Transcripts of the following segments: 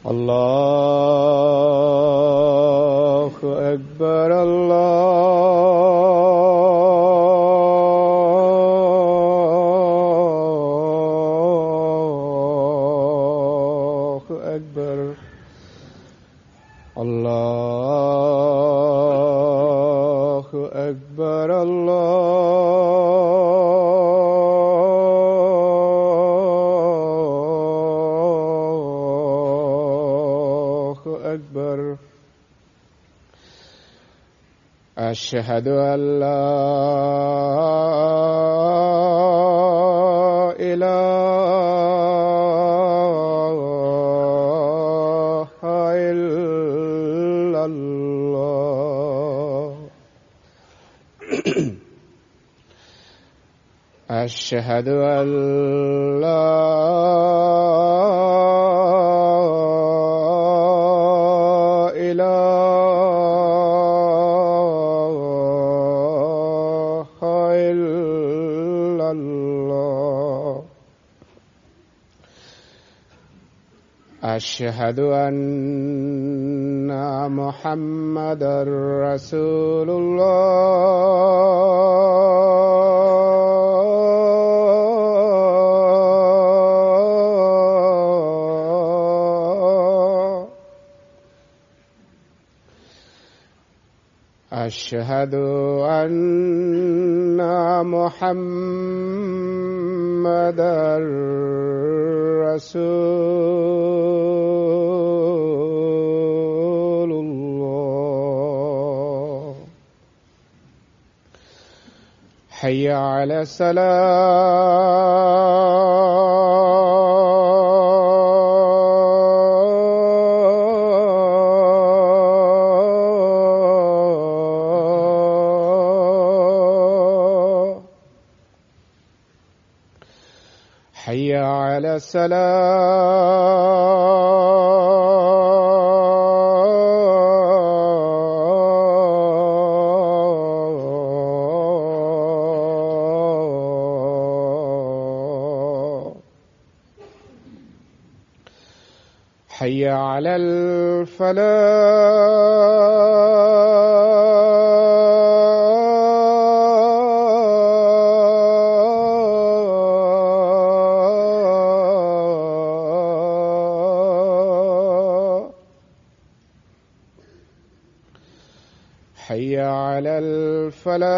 الله أكبر الله أكبر الله أكبر الله أكبر. أشهد أن لا إله إلا الله. أشهد أن لا إله إلا الله. أشهد أن محمدًا رسول الله. أشهد أن محمدًا رسول الله. حي على الصلاة. حي على الصلاة. حي على الفلاح. حي على الفلاح.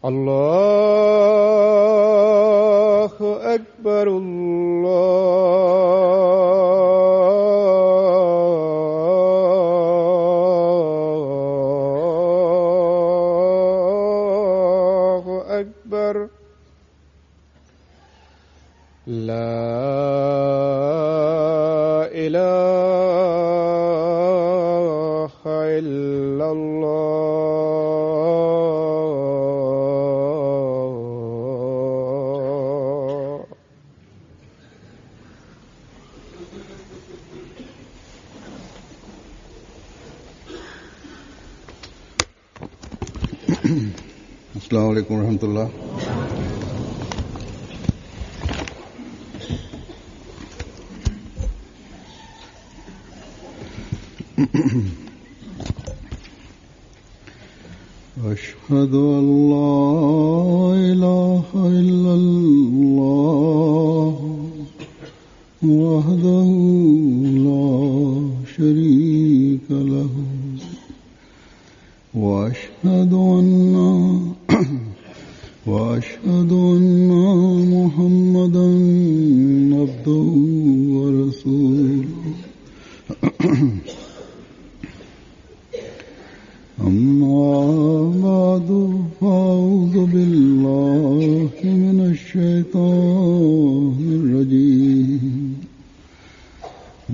الله أكبر الله أكبر. لا إله إلا الله. अस्सलामु अलैकुम रहमतुल्लाह। أشهد أن لا إله إلا الله وحده لا شريك له وأشهد أن محمدًا عبده ورسوله. أما بعد فأعوذ بالله من الشيطان الرجيم.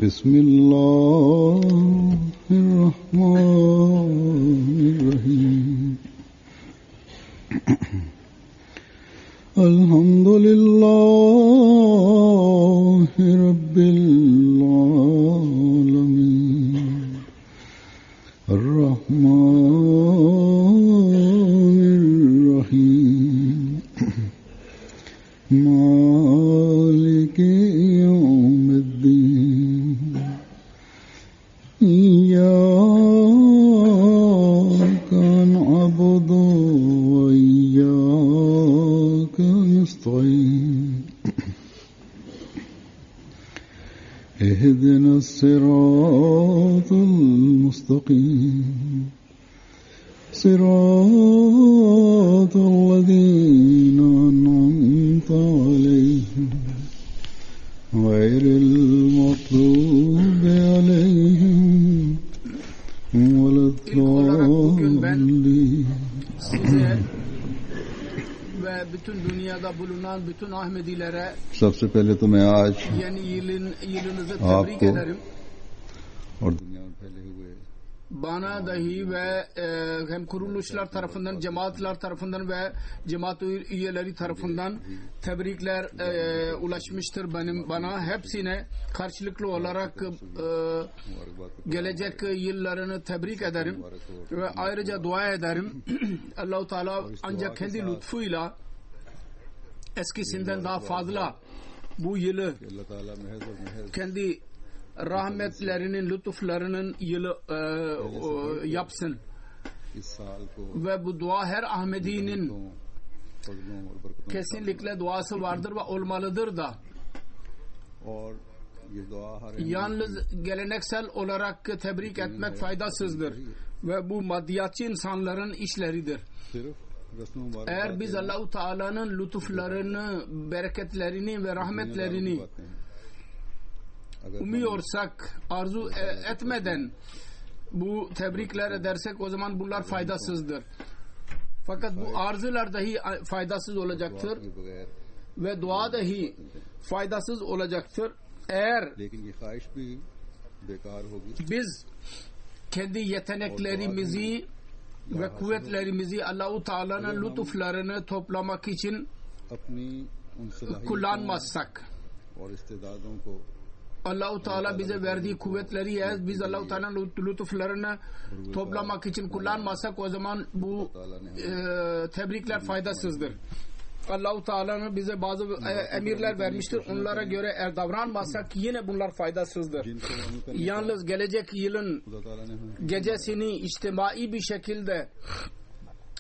بسم الله الرحمن الرحيم. الحمد لله رب العالمين اهدنا الصراط المستقيم صراط الذين أنعمت عليهم غير المغضوب عليهم ولا الضالين. Size ve bütün dünyada bulunan bütün Ahmedilere सबसे पहले तो मैं आज yeni yılınızı tebrik आपको ederim. और दुनिया में फैले हुए Bana dahi ve hem kuruluşlar tarafından, cemaatler tarafından ve cemaat üyeleri tarafından tebrikler ulaşmıştır bana. Hepsine karşılıklı olarak gelecek yıllarını tebrik ederim ve ayrıca dua ederim. Allah-u Teala ancak kendi lütfuyla eskisinden daha fazla bu yılı अल्लाह ताला महज और महज kendi rahmetlerinin, lütuflarının yılı yapsın. इस साल को Ve bu dua her Ahmedi'nin फजलों और बरकतों kesinlikle duası vardır ve olmalıdır da. और ये दुआ हर Yalnız geleneksel olarak tebrik etmek faydasızdır. Ve bu maddiyatçı insanların işleridir. सिर्फ रस्म मुबारक Eğer biz Allah-u Teala'nın lütuflarını, bereketlerini ve rahmetlerini umuyorsak, arzu etmeden bu tebrikler edersek o zaman bunlar faydasızdır. Fakat bu arzular dahi faydasız olacaktır के बगैर ve dua dahi faydasız olacaktır. Eğer लेकिन ये ख्वाहिश भी बेकार होगी. biz kendi yeteneklerimizi ve kuvvetlerimizi Allah-u Teala'nın lütuflarını toplamak için अपनी उन सलाहियतों kullanmazsak, और इस्तेदादों को Allah-u Teala bize verdiği kuvvetleri eğer biz Allah-u Teala'nın lütuflarını toplamak için kullanmazsak o zaman bu tebrikler faydasızdır. Allah-u Teala'nın bize bazı emirler vermiştir. Onlara göre eğer davranmazsak yine bunlar faydasızdır. जिनको अमल करने Yalnız gelecek yılın खुदा ताला ने हमें gecesini içtimai bir şekilde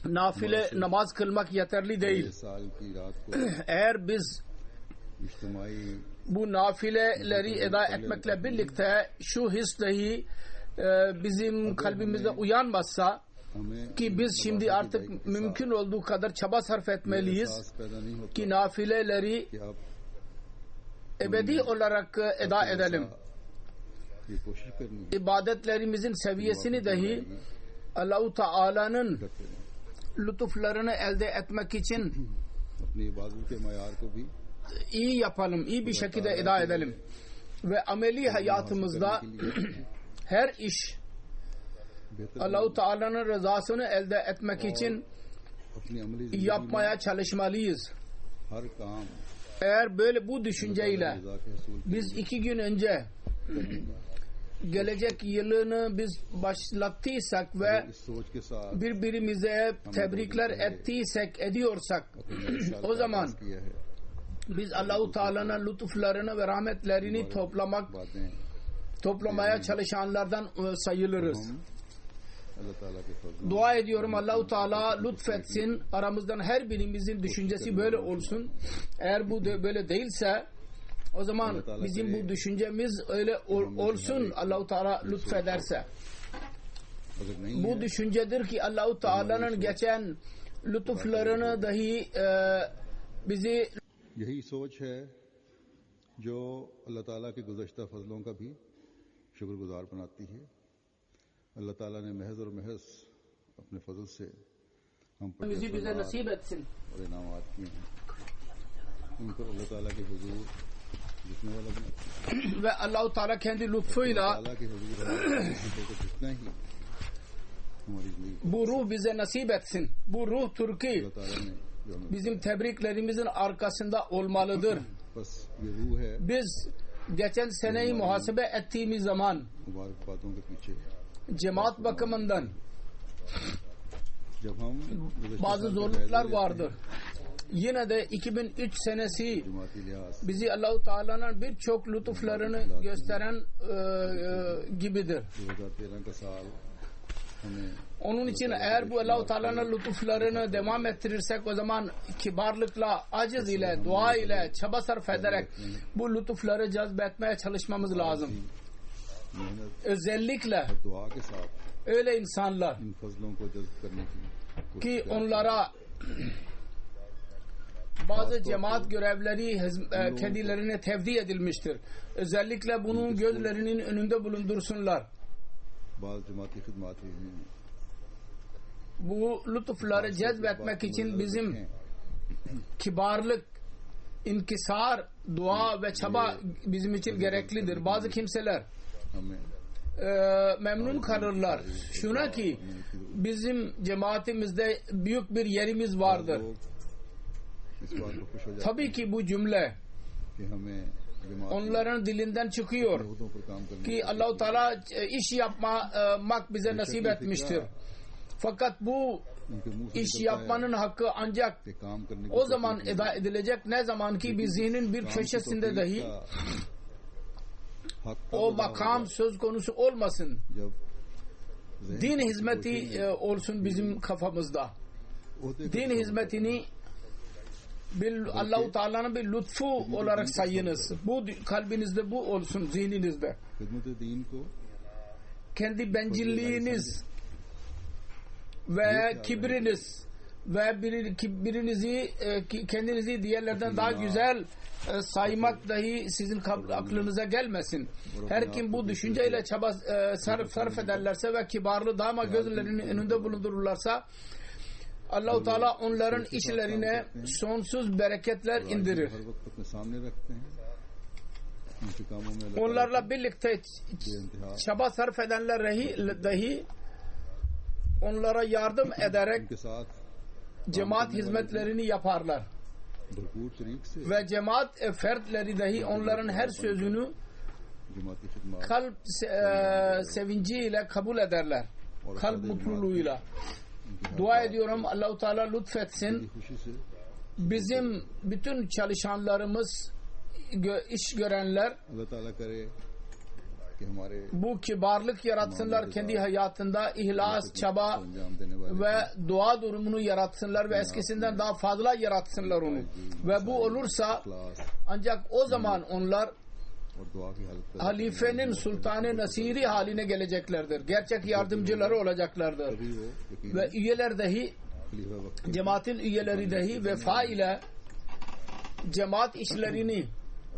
nafile namaz kılmak yeterli değil. इस साल की रात को Eğer biz इज्तिमाई bu nafileleri eda etmekle birlikte şu his dahi bizim kalbimizde uyanmazsa हमें ki biz şimdi artık mümkün olduğu kadar çaba sarf etmeliyiz एहसास पैदा नहीं होता ki nafileleri कि आप ebedi olarak eda edelim. ये कोशिश करनी है İbadetlerimizin seviyesini dahi Allah-u Teala'nın करते रहें. lütuflarını elde etmek için अपनी इबादत के मयार को भी iyi yapalım, iyi bir şekilde eda edelim. Ve ameli hayatımızda her iş बेहतर Allah-u Teala'nın rızasını elde etmek için अपनी अमली जिंदगी yapmaya çalışmalıyız. में हर काम Eğer böyle bu düşünceyle रजा के हसूल के biz 2 gün önce gelecek yılını biz başlattıysak ve इस सोच के साथ birbirimize tebrikler ettiysek, ediyorsak o zaman किया है biz Allah-u Teala'nın lütuflarını ve rahmetlerini बातें toplamaya çalışanlardan sayılırız. अल्लाह ताला के फजल Dua ediyorum Allah-u Teala lütfetsin. Aramızdan her birimizin düşüncesi böyle olsun. Eğer bu böyle değilse o zaman bizim bu düşüncemiz öyle olsun. Allah-u Teala lütfederse. अगर नहीं Bu düşüncedir ki Allah-u Teala'nın geçen lütuflarını dahi bizi यही सोच है जो अल्लाह ताला के गुज़श्ता फजलों का भी शुक्रगुजार बनाती है. अल्लाह ताला ने महज और महज अपने फजल से हम पर bizi bize nasip etsin. और इनामात किए हैं. उनको अल्लाह ताला के हुजूर जितने वाला बनाती Ve Allah-u Teala kendi lütfuyla है. ताला के हुजूर हमको जितना ही हमारी जिंदगी bu ruh bize nasip etsin. Bu ruh Türkiye अल्लाह ताला ने जो हमें bizim tebriklerimizin arkasında olmalıdır. बस ये रूह है Biz geçen seneyi muhasebe ettiğimiz zaman मुबारक बातों के पीछे. cemaat bakımından जब हम bazı zorluklar vardır. Yine de 2003 senesi जमाती लिहाज bizi Allah-u Teala'nın birçok lütuflarını gösteren gibidir. 2013 का साल Onun için eğer bu Allah-u Teala'nın lütuflarını devam ettirirsek o zaman kibarlıkla, aciz ile, dua ile, çaba sarf ederek bu lütufları cezbetmeye çalışmamız lazım. Özellikle दुआ के साथ öyle insanlar इन फजलों को जज्ब करने की ki onlara bazı cemaat görevleri kendilerine tevdi edilmiştir. Özellikle bunun gözlerinin önünde bulundursunlar. bazı cemaati hizmati Bu lütufları cezbetmek için bizim kibarlık, inkisar, dua ve çaba bizim için gereklidir. Bazı kimseler हमें memnun kalırlar. Şuna ki bizim cemaatimizde büyük bir yerimiz vardır. इस बात को खुश हो जाते Tabii ki bu cümle कि हमें जमात onların dilinden çıkıyor यहूदों पर काम करने ki Allah-u Teala iş yapmak bize nasip etmiştir. Fakat bu उनके मुंह से iş निकलता है yapmanın hakkı ancak कि काम करने की o zaman eda edilecek ne zaman ki bir zihnin bir köşesinde dahi हक o makam söz konusu olmasın. जब Din hizmeti olsun bizim kafamızda. Din hizmetini Allah-u Teala'nın bir lütfu olarak sayınız. Bu kalbinizde bu olsun, zihninizde. खिदमत दीन को Kendi bencilliğiniz ve kibriniz ve kendinizi diğerlerden daha güzel saymak dahi sizin aklınıza gelmesin. Her kim bu düşünceyle çaba sarf ederlerse ve kibarlığı daima gözlerinin önünde bulundururlarsa Allah-u Teala onların işlerine sonsuz bereketler indirir. हर वक्त अपने सामने रखते हैं उनके कामों में अल्लाह Onlarla birlikte çaba sarf edenler dahi onlara yardım ederek के साथ cemaat hizmetlerini yaparlar. भरपूर तरीक से Ve cemaat fertleri dahi onların her sözünü जमाती खिदमत kalp sevinciyle kabul ederler. Kalp mutluluğuyla. Dua ediyorum Allah-u Teala lütfetsin. खुशी से Bizim bütün çalışanlarımız, iş görenler अल्लाह ताला करे कि हमारे bu kibarlık yaratsınlar kendi hayatında, ihlas, çaba अंजाम देने वाले ve dua durumunu yaratsınlar ve eskisinden daha fazla yaratsınlar onu. Ve bu olursa इखलास ancak o zaman onlar और दुआ की हालत पैदा halifenin sultanı nasiri haline geleceklerdir. Gerçek yardımcıları olacaklardır. तभी वो यकीन Ve üyeler dahi, खलीफा वक्त cemaatin üyeleri dahi vefa ile cemaat işlerini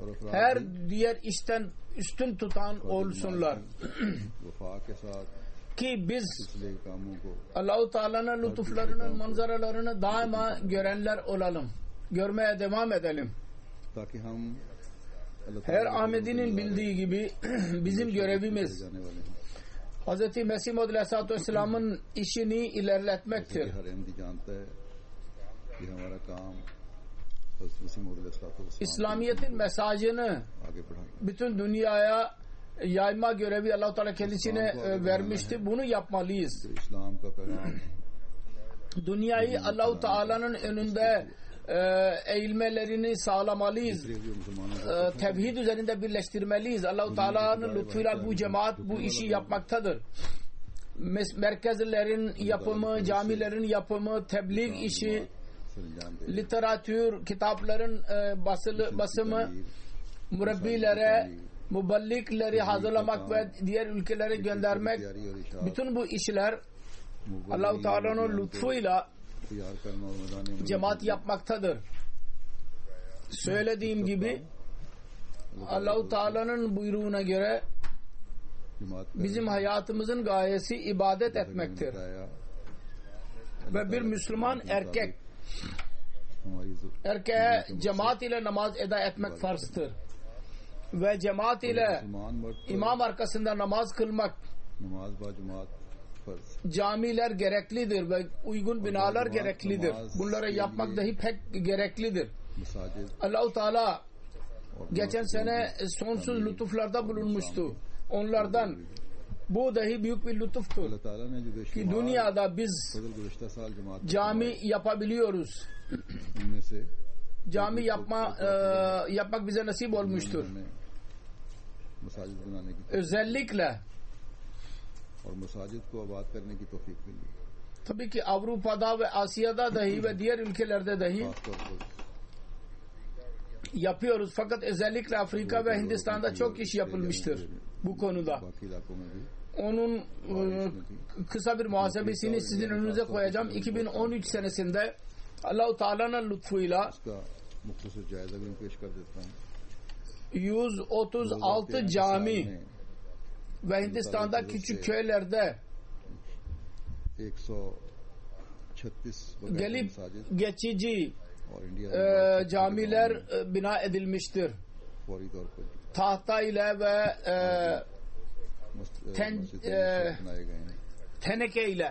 और अफराद her diğer işten üstün tutan olsunlar. वफा के साथ Ki biz पिछले कामों को Allah-u Teala'nın lütuflarının manzaralarını daima görenler olalım. Görmeye devam edelim. ताकि हम अल्लाह Her ताला Ahmedi'nin bildiği gibi bizim görevimiz जाने वाले हैं Hz. Mesih Maud Aleyhisselatü Vesselam'ın işini ilerletmektir. हर अहमदी जानता है कि हमारा काम हज़रत मसीह मौऊद अलैहिस्सलाम İslamiyet'in mesajını आगे बढ़ाना bütün dünyaya yayma görevi Allah-u Teala kendisine vermişti. Bunu yapmalıyız. इस्लाम का पैगाम Dünyayı Allah-u Teala'nın önünde eğilmelerini sağlamalıyız. मुसलमानों को Tevhid üzerinde birleştirmeliyiz. Allah-u Teala'nın lütfuyla bu cemaat bu işi yapmaktadır. Merkezlerin yapımı, camilerin yapımı, tebliğ işi, सरंजाम दे literatür, kitapların basımı, mürebbilere, muballikleri hazırlamak ve diğer ülkelere göndermek, तैयारी और इशाअत bütün bu işler Allah-u Teala'nın lütfuyla तैयार करना और मैदान cemaat yapmaktadır. Söylediğim gibi Allah-u Teala'nın buyruğuna göre जमात bizim hayatımızın gayesi ibadet etmektir. बताया Ve bir Müslüman erkek हमारी erkeğe cemaat ile namaz eda etmek farzdır. Ve cemaat ile मुसलमान मर्द पर imam arkasında namaz kılmak, नमाज बा जमात फर्ज camiler gereklidir ve uygun binalar gereklidir. Bunları yapmak dahi pek gereklidir. मसाजिद Allah-u Teala और geçen sene sonsuz lütuflarda bulunmuştu. Onlardan bu dahi büyük bir lütuftur. अल्लाह ताला ने जो Ki बेशुमार dünyada biz फजल गुज़श्ता साल जमात cami yapabiliyoruz. उनमें से Cami yapmak bize nasip olmuştur. हमें मसाजिद बनाने की Özellikle और मसाजिद को आबाद करने की तौफीक मिली। Tabii ki Avrupa'da ve Asya'da dahi ve diğer ülkelerde dahi खासतौर पर yapıyoruz. Fakat özellikle Afrika ve Hindistan'da çok iş yapılmıştır bu konuda. बाकी इलाकों में भी Onun kısa bir muhasebesini sizin önünüze koyacağım. 2013 senesinde Allah-u Teala'nın lütfuyla इसका मुख्तसर जायजा भी मैं पेश कर देता हूँ। 136 cami ve Hindistan'da küçük köylerde 136 gelip मसाजिद geçici और इंडिया camiler bina edilmiştir. फौरी तौर पर Tahta ile ve मस्जिद बनाए गए हैं teneke ile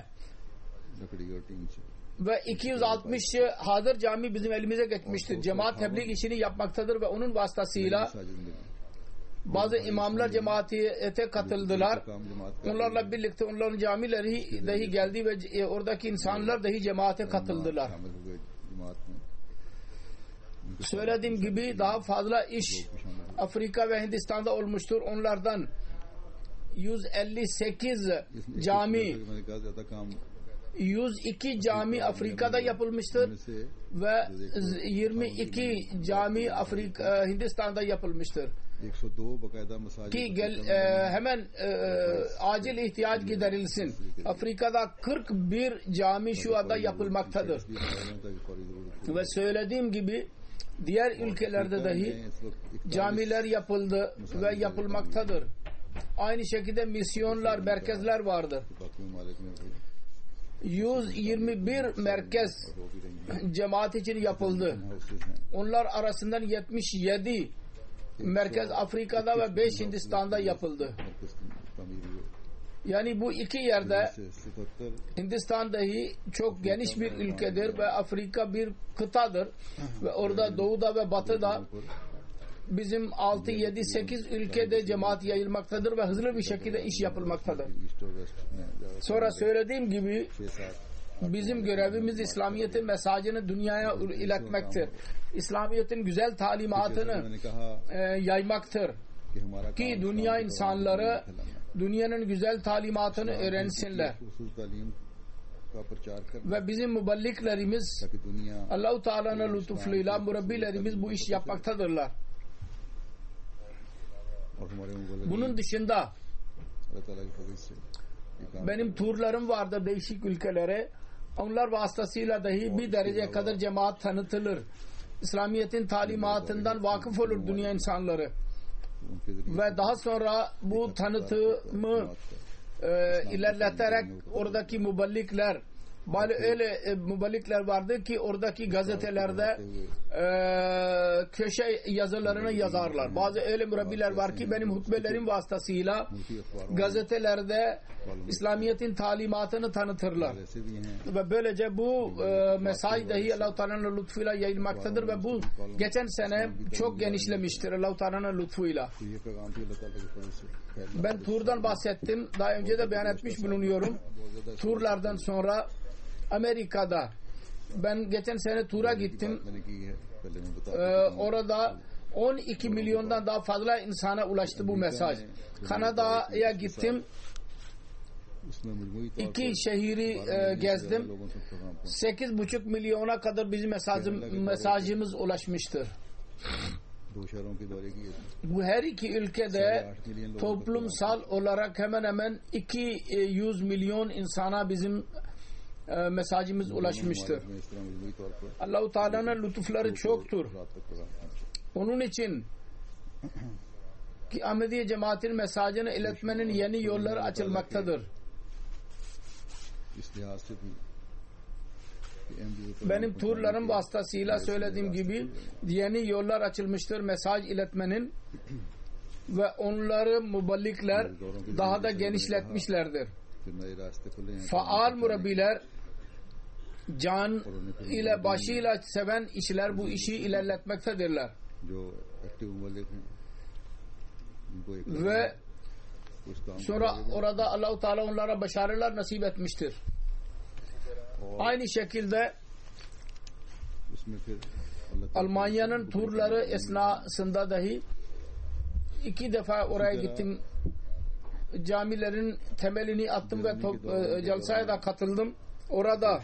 लकड़ी और टीन से। ve 260 hazır cami bizim elimize geçmiştir. Cemaat tebliğ işini yapmaktadır ve onun vasıtasıyla मसाजिद मिली। bazı imamlar cemaate katıldılar. काम जमात का Onlarla birlikte onların camileri dahi geldi ve oradaki insanlar dahi cemaate katıldılar. शामिल हुए जमात में। Söylediğim gibi daha fazla iş Afrika ve Hindistan'da olmuştur. Onlardan 158 cami, मैंने कहा ज्यादा काम 102 cami Afrika'da yapılmıştır से ve 22 cami Hindistan'da yapılmıştır. 102 बाकायदा मसाजिद Ki hemen acil ihtiyaç giderilsin. Afrika'da 41 cami şu anda yapılmaktadır. Ve söylediğim gibi diğer ülkelerde dahi camiler yapıldı ve yapılmaktadır. Aynı şekilde misyonlar, merkezler vardır. 121 merkez cemaat için yapıldı. Onlar arasından 77 merkez Afrika'da ve 5 Hindistan'da yapıldı. Yani bu iki yerde Hindistan dahi çok geniş bir ülkedir ve Afrika bir kıtadır ve orada doğuda ve batıda bizim 6, 7, 8 ülkede cemaat yayılmaktadır ve hızlı bir şekilde iş yapılmaktadır. Sonra söylediğim gibi bizim görevimiz İslamiyet'in mesajını dünyaya iletmektir. İslamiyet'in güzel talimatını yaymaktır. Ki dünya insanları dünyanın güzel talimatını öğrensinler. Ve bizim müballiklerimiz Allah-u Teala'nın lütufuyla murabbilerimiz bu iş yapmaktadırlar. Bunun dışında benim turlarım vardı değişik ülkelere. Onlar vasıtasıyla dahi bir dereceye kadar cemaat tanıtılır. İslamiyet'in talimatından vakıf olur dünya insanları. Ve daha sonra bu tanıtımı ilerleterek oradaki müballikler, bazı öyle müballikler vardı ki oradaki gazetelerde köşe yazılarını yazarlar. Bazı öyle mürabbiler var ki benim hutbelerim vasıtasıyla gazetelerde İslamiyet'in talimatını tanıtırlar. Ve böylece bu mesaj dahi Allah-u Teala'nın lütfuyla yayılmaktadır ve bu geçen sene çok genişlemiştir Allah-u Teala'nın lütfuyla. Ben turdan bahsettim. Daha önce de beyan etmiş bulunuyorum. Turlardan sonra Amerika'da ben geçen sene tura gittim. Orada 12 milyondan daha fazla insana ulaştı bu mesaj. Kanada'ya gittim. 2 şehri gezdim. 8,5 milyona kadar bizim mesajımız ulaşmıştır. Bu her iki ülkede toplumsal olarak hemen hemen 200 milyon insana bizim mesajımız ulaşmıştır. Allah-u Teala'nın lütufları çoktur. Onun için ki Ahmediye cemaatinin mesajını iletmenin yeni yolları açılmaktadır. Benim turlarım vasıtasıyla söylediğim gibi yeni yollar açılmıştır mesaj iletmenin ve onları müballikler daha da genişletmişlerdir. Faal murabbiler can ile başıyla seven işler bu işi ilerletmektedirler. Ve sonra orada Allah-u Teala onlara başarılar nasip etmiştir. Aynı şekilde Almanya'nın turları esnasında dahi 2 defa oraya gittim. camilerin temelini attım ve jalsaya da katıldım. Orada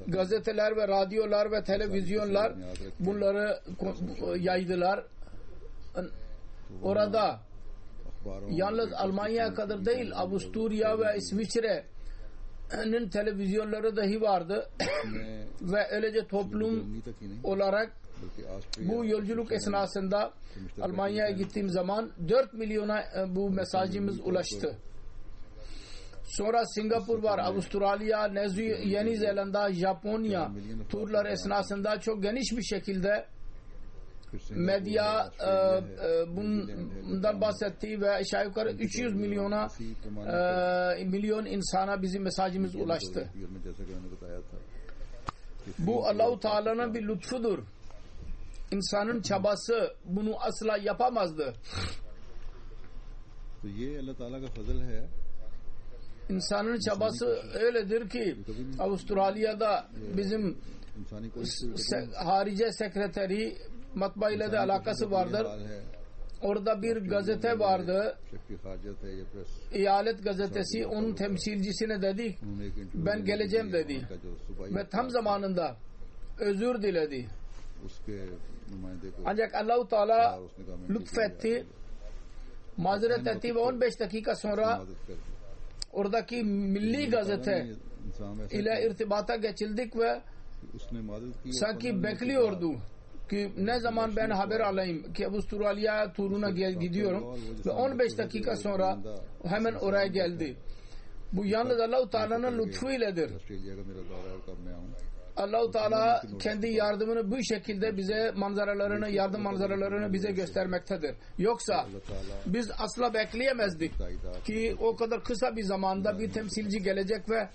gazeteler ve radyolar ve televizyonlar bunları yaydılar. Orada yalnız Almanya'ya kadar değil, Avusturya ve İsviçre'nin televizyonları dahi vardı. Ve öylece toplum olarak bu yolculuk esnasında Almanya'ya gittiğim zaman 4 milyona bu mesajımız ulaştı. Sonra Singapur var, Avustralya, Yeni Zelanda, Japonya turlar esnasında çok geniş bir şekilde medya bundan bahsetti ve aşağı yukarı 300 milyon insana bizim mesajımız ulaştı. Bu Allah-u Teala'nın bir lütfudur. İnsanın çabası bunu asla yapamazdı. İnsanın çabası öyledir ki Avustralya'da bizim harice sekreteri matbaayla da alakası vardır. Orada bir gazete vardı. Eyalet gazetesi, onun temsilcisine dedik ben geleceğim dedi. Ve tam zamanında özür diledi. Ancak Allah-u Teala lütfetti, mazeret etti ve 15 dakika sonra oradaki milli gazete ile irtibata geçildik ve sanki bekliyordu ki ne zaman ben haber alayım ki Avustralya turuna gidiyorum ve 15 dakika sonra hemen oraya geldi. Bu yalnız Allah-u Teala'nın lütfu iledir. Allah-u Teala kendi yardımını bu şekilde bize yardım manzaralarını bize göstermektedir. Yoksa biz asla bekleyemezdik ki o kadar kısa bir zamanda bir temsilci gelecek ve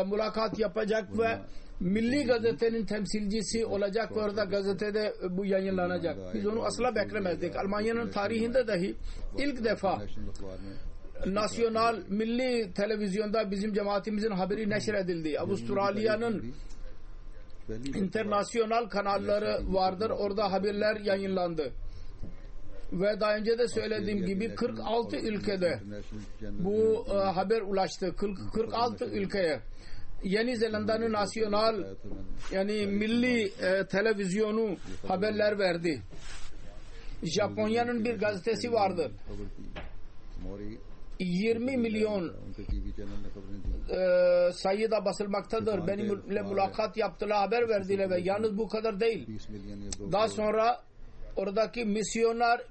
mülakat yapacak ve Milli Gazete'nin temsilcisi olacak ve orada gazetede bu yayınlanacak. Biz onu asla beklemezdik. Almanya'nın tarihinde dahi ilk defa nasyonal milli televizyonda bizim cemaatimizin haberi neşredildi. Avustralya'nın internasyonal kanalları vardır. Orada haberler yayınlandı. Ve daha önce de söylediğim gibi 46 ülkede bu haber ulaştı. 46 ülkeye. Yeni Zelanda'nın nasyonal yani milli televizyonu haberler verdi. Japonya'nın bir gazetesi vardı. 20 milyon sayıda basılmaktadır. Benimle mülakat yaptılar, haber verdiler ve yalnız bu kadar değil. Daha sonra oradaki misyoner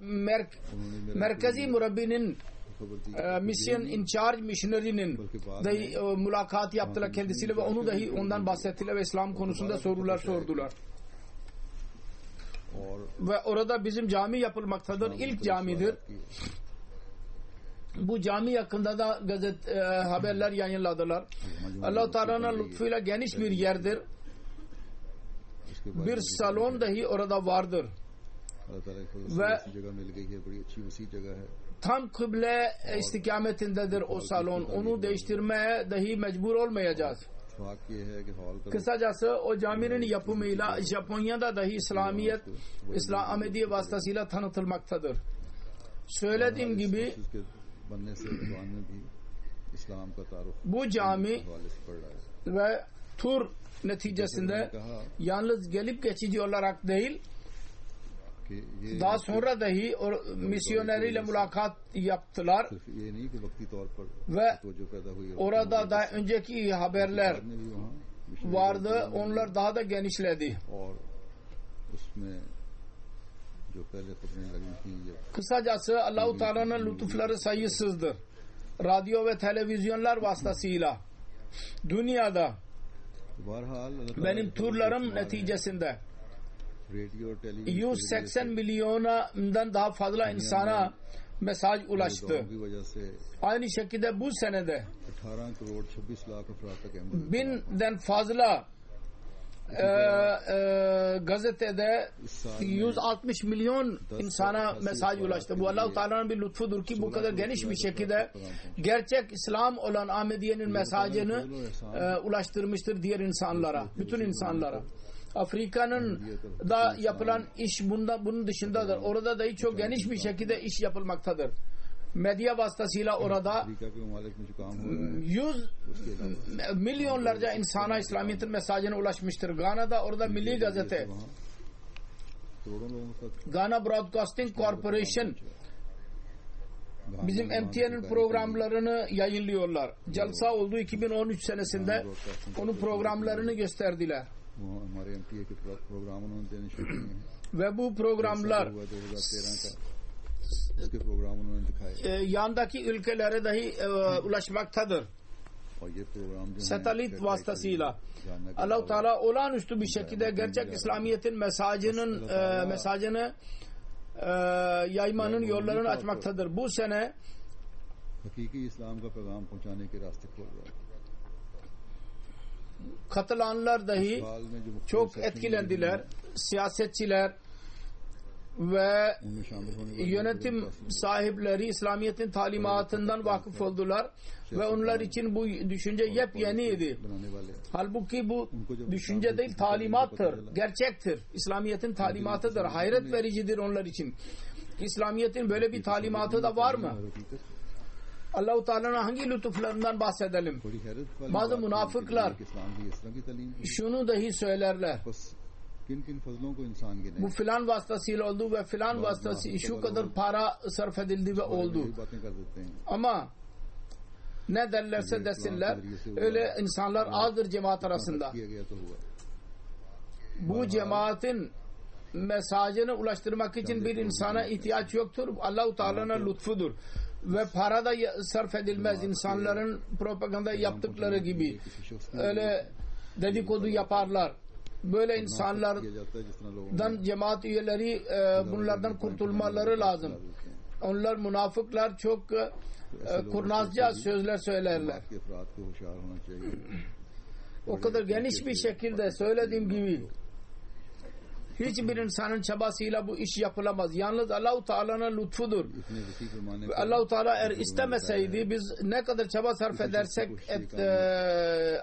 merkezi murabbinin misyon in charge missionary'nin dahi mülakat yaptılar kendisiyle ve onu dahi ondan bahsettiler ve İslam konusunda sorular sordular. Ve orada bizim cami yapılmaktadır. İlk camidir. Bu cami yakında da haberler yayınladılar. Allah-u Teala'nın lütfuyla geniş bir yerdir. Bir salon dahi orada vardır. Ve tam kıble istikametindedir o salon. Onu değiştirmeye dahi mecbur olmayacağız. Kısacası o caminin yapımıyla Japonya'da dahi İslamiyet, Ahmediye vasıtasıyla tanıtılmaktadır. Söylediğim gibi bu cami ve tur neticesinde yalnız gelip geçici olarak değil, daha sonra dahi misyoneriyle mülakat yaptılar ve orada da önceki haberler vardı, onlar daha da genişledi. Kısacası Allah-u Teala'nın lütufları sayısızdır. Radyo ve televizyonlar vasıtasıyla dünyada benim turlarım neticesinde 180 milyondan daha fazla insana mesaj ulaştı. Aynı şekilde bu senede 1000'den fazla gazetede 160 milyon insana mesaj ulaştı. Bu Allah-u Teala'nın bir lütfudur ki bu kadar geniş bir şekilde gerçek İslam olan Ahmediye'nin mesajını ulaştırmıştır diğer insanlara, bütün insanlara. Afrika'nın da yapılan iş bunun dışındadır. Orada da çok geniş bir şekilde iş yapılmaktadır. medya vasıtasıyla orada Africa के ममालिक में जो काम हो रहा है 100 milyonlarca insana İslamiyet'in mesajına ulaşmıştır. Gana'da orada milli gazete, वहाँ करोड़ों लोगों तक Ghana Broadcasting Corporation bizim MTN'in programlarını yayınlıyorlar. Jalsa oldu 2013 senesinde onun programlarını gösterdiler. वो हमारे MTA के प्रोग्राम उन्होंने देने शुरू किए हैं। Ve bu programlar 2013 का उसके प्रोग्राम उन्होंने दिखाए yandaki ülkelere dahi ulaşmaktadır. और ये प्रोग्राम जो हैं, Satelit vasıtasıyla. जानने का Allah-u Teala olağanüstü bir şekilde gerçek İslamiyet'in mesajını yaymanın yollarını açmaktadır. Bu sene हकीकी इस्लाम का पैगाम पहुंचाने के रास्ते खोल रहा है। katılanlar dahi हाल में जो मुख्तलिफ çok section etkilendiler. Siyasetçiler ve उनमें शामिल होने वाले yönetim sahipleri İslamiyet'in talimatından vakıf oldular ve onlar için bu düşünce yepyeniydi. बनाने वाले Halbuki bu düşünce değil, talimattır, gerçektir. İslamiyet'in talimatıdır, hayret vericidir onlar için. İslamiyet'in böyle bir talimatı da var mı? हकीकत Allah-u Teala'nın hangi lütuflarından bahsedelim? बड़ी हैरत वाली Bazı बात है münafıklar कि इस्लाम की इस तरह की तालीम है। şunu dahi söylerler. बस किन किन फजलों को इंसान गिने Bu filan vasıtasıyla oldu ve filan vasıtası şu kadar para sarf edildi ve oldu. यही बातें कर देते हैं। Ama ne derlerse desinler öyle insanlar azdır cemaat arasında. किया गया तो हुआ Bu cemaatin mesajını ulaştırmak için bir insana ihtiyaç yoktur. Allah-u Teala'nın lütfudur. Ve para da sarf edilmez insanların propaganda yaptıkları gibi. Öyle dedikodu yaparlar. Böyle insanlardan किया जाता है जिस तरह लोगों cemaat üyeleri bunlardan kurtulmaları lazım. Onlar münafıklar çok kurnazca sözler söylerler. के अफराद को होशियार होना चाहिए। O kadar geniş bir şekilde söylediğim gibi hiçbir insanın çabasıyla bu iş yapılamaz. Yalnız Allah-u Teala'nın lütfudur. इतने वसी पैमाने Ve पर Allah-u Teala eğer istemeseydi biz ne kadar çaba sarf edersek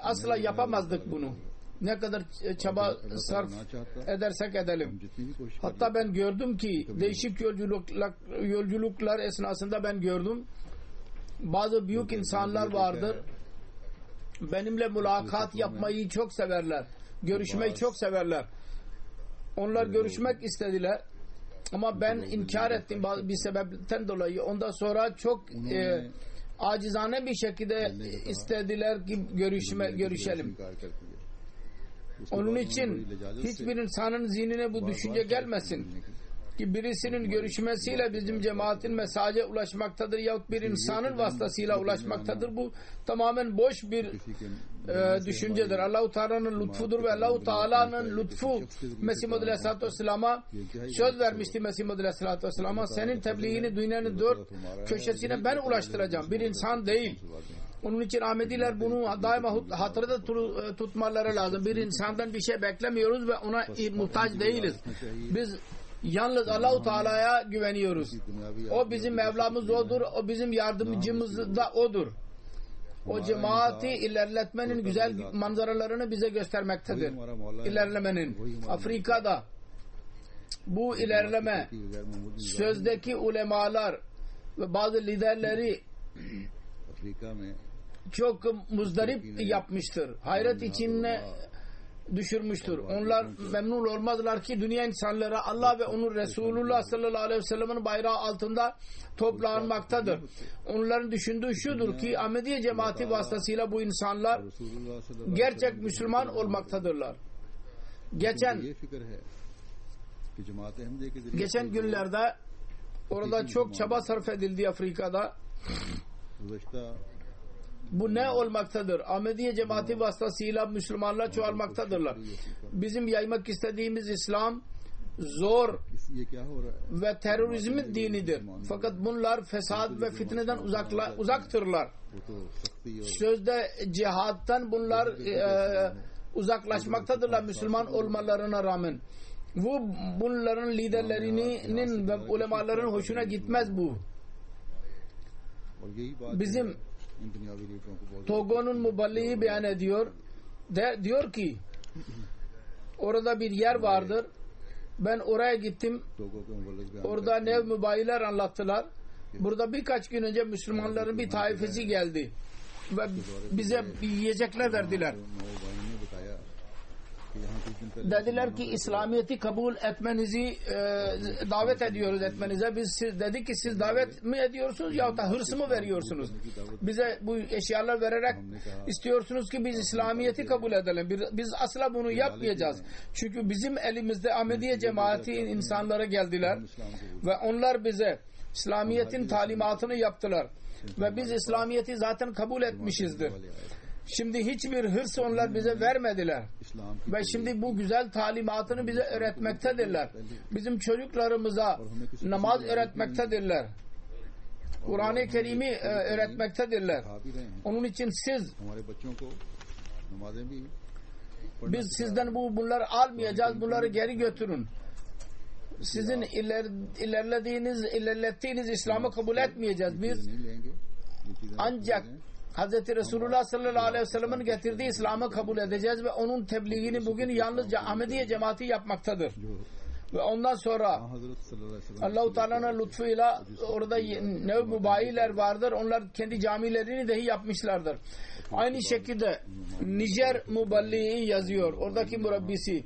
asla yapamazdık bunu. Ne kadar çaba sarf edersek edelim. जितनी भी कोशिश Hatta ben gördüm ki değişik yolculuklar esnasında ben gördüm. Bazı büyük insanlar vardır. Benimle mülakat yapmayı çok severler. Görüşmeyi çok severler. Onlar görüşmek istediler. Ama ben inkar ettim bir sebepten dolayı. Ondan sonra çok acizane bir şekilde istediler ki görüşelim. Onun için hiçbir insanın zihnine bu düşünce gelmesin ki birisinin görüşmesiyle bizim cemaatin mesaja ulaşmaktadır yahut bir insanın vasıtasıyla ulaşmaktadır. Bu tamamen boş bir düşüncedir. Allah-u Teala'nın lütfudur ve Allah-u Teala'nın lütfu Mesih Muhammed Aleyhisselatü Vesselam'a söz vermişti. Mesih Muhammed Aleyhisselatü Vesselam'a senin tebliğini dünyanın dört köşesine ben ulaştıracağım. Bir insan değil. Onun için Ahmediler bunu daima hatırda tutmaları lazım. Bir insandan bir şey beklemiyoruz ve ona muhtaç değiliz. Biz yalnız Allah-u Teala'ya güveniyoruz. O bizim Mevlamız odur. O bizim yardımcımız da odur. O cemaati ilerletmenin güzel manzaralarını bize göstermektedir. İlerlemenin. Afrika'da bu ilerleme sözdeki ulemalar ve bazı liderleri çok muzdarip yapmıştır. Hayret içine düşürmüştür. Onlar memnun olmazlar ki dünya insanları Allah ve onun Resulullah sallallahu aleyhi ve sellem'in bayrağı altında toplanmaktadır. Onların düşündüğü şudur ki Ahmediye cemaati vasıtasıyla bu insanlar gerçek Müslüman olmaktadırlar. Geçen günlerde orada çok çaba sarf edildi Afrika'da. Bu ne olmaktadır? Ahmediye cemaati vasıtasıyla Müslümanlar çoğalmaktadırlar. Bizim yaymak istediğimiz İslam zor ve terörizmin dinidir. Fakat bunlar fesat ve fitneden uzaktırlar. Sözde cihattan bunlar uzaklaşmaktadırlar Müslüman olmalarına rağmen. Bunların liderlerinin ve ulemaların hoşuna gitmez bu. Bizim Togo'nun muballiği beyan ediyor. Diyor ki orada bir yer vardır. Ben oraya gittim. Orada nev mübayiler anlattılar. Burada birkaç gün önce Müslümanların bir taifesi geldi ve bize yiyecekler verdiler. Dediler ki İslamiyet'i kabul etmenizi davet ediyoruz etmenize. Biz dedik ki siz davet mi ediyorsunuz yahut da hırs mı veriyorsunuz? Bize bu eşyalar vererek istiyorsunuz ki biz İslamiyet'i kabul edelim. Biz asla bunu yapmayacağız. Çünkü bizim elimizde Ahmediye cemaati insanlara geldiler ve onlar bize İslamiyet'in talimatını yaptılar. Ve biz İslamiyet'i zaten kabul etmişizdir. Şimdi hiçbir hırs onlar bize vermediler. Ve şimdi bu güzel talimatını bize öğretmektedirler. Bizim çocuklarımıza namaz öğretmektedirler. Kur'an-ı Kerim'i öğretmektedirler. Onun için biz sizden bunları almayacağız. Bunları geri götürün. Sizin ilerlettiğiniz İslam'ı kabul etmeyeceğiz. Biz ancak Hz. Resulullah sallallahu aleyhi ve sellem'in getirdiği İslam'ı kabul edeceğiz ve onun tebliğini bugün yalnızca Ahmediye cemaati yapmaktadır. Ve ondan sonra Allah-u Teala'nın lütfuyla orada ne mübayiler vardır. Onlar kendi camilerini dahi yapmışlardır. Aynı şekilde Nijer Muballiği yazıyor. Oradaki mürebbisi.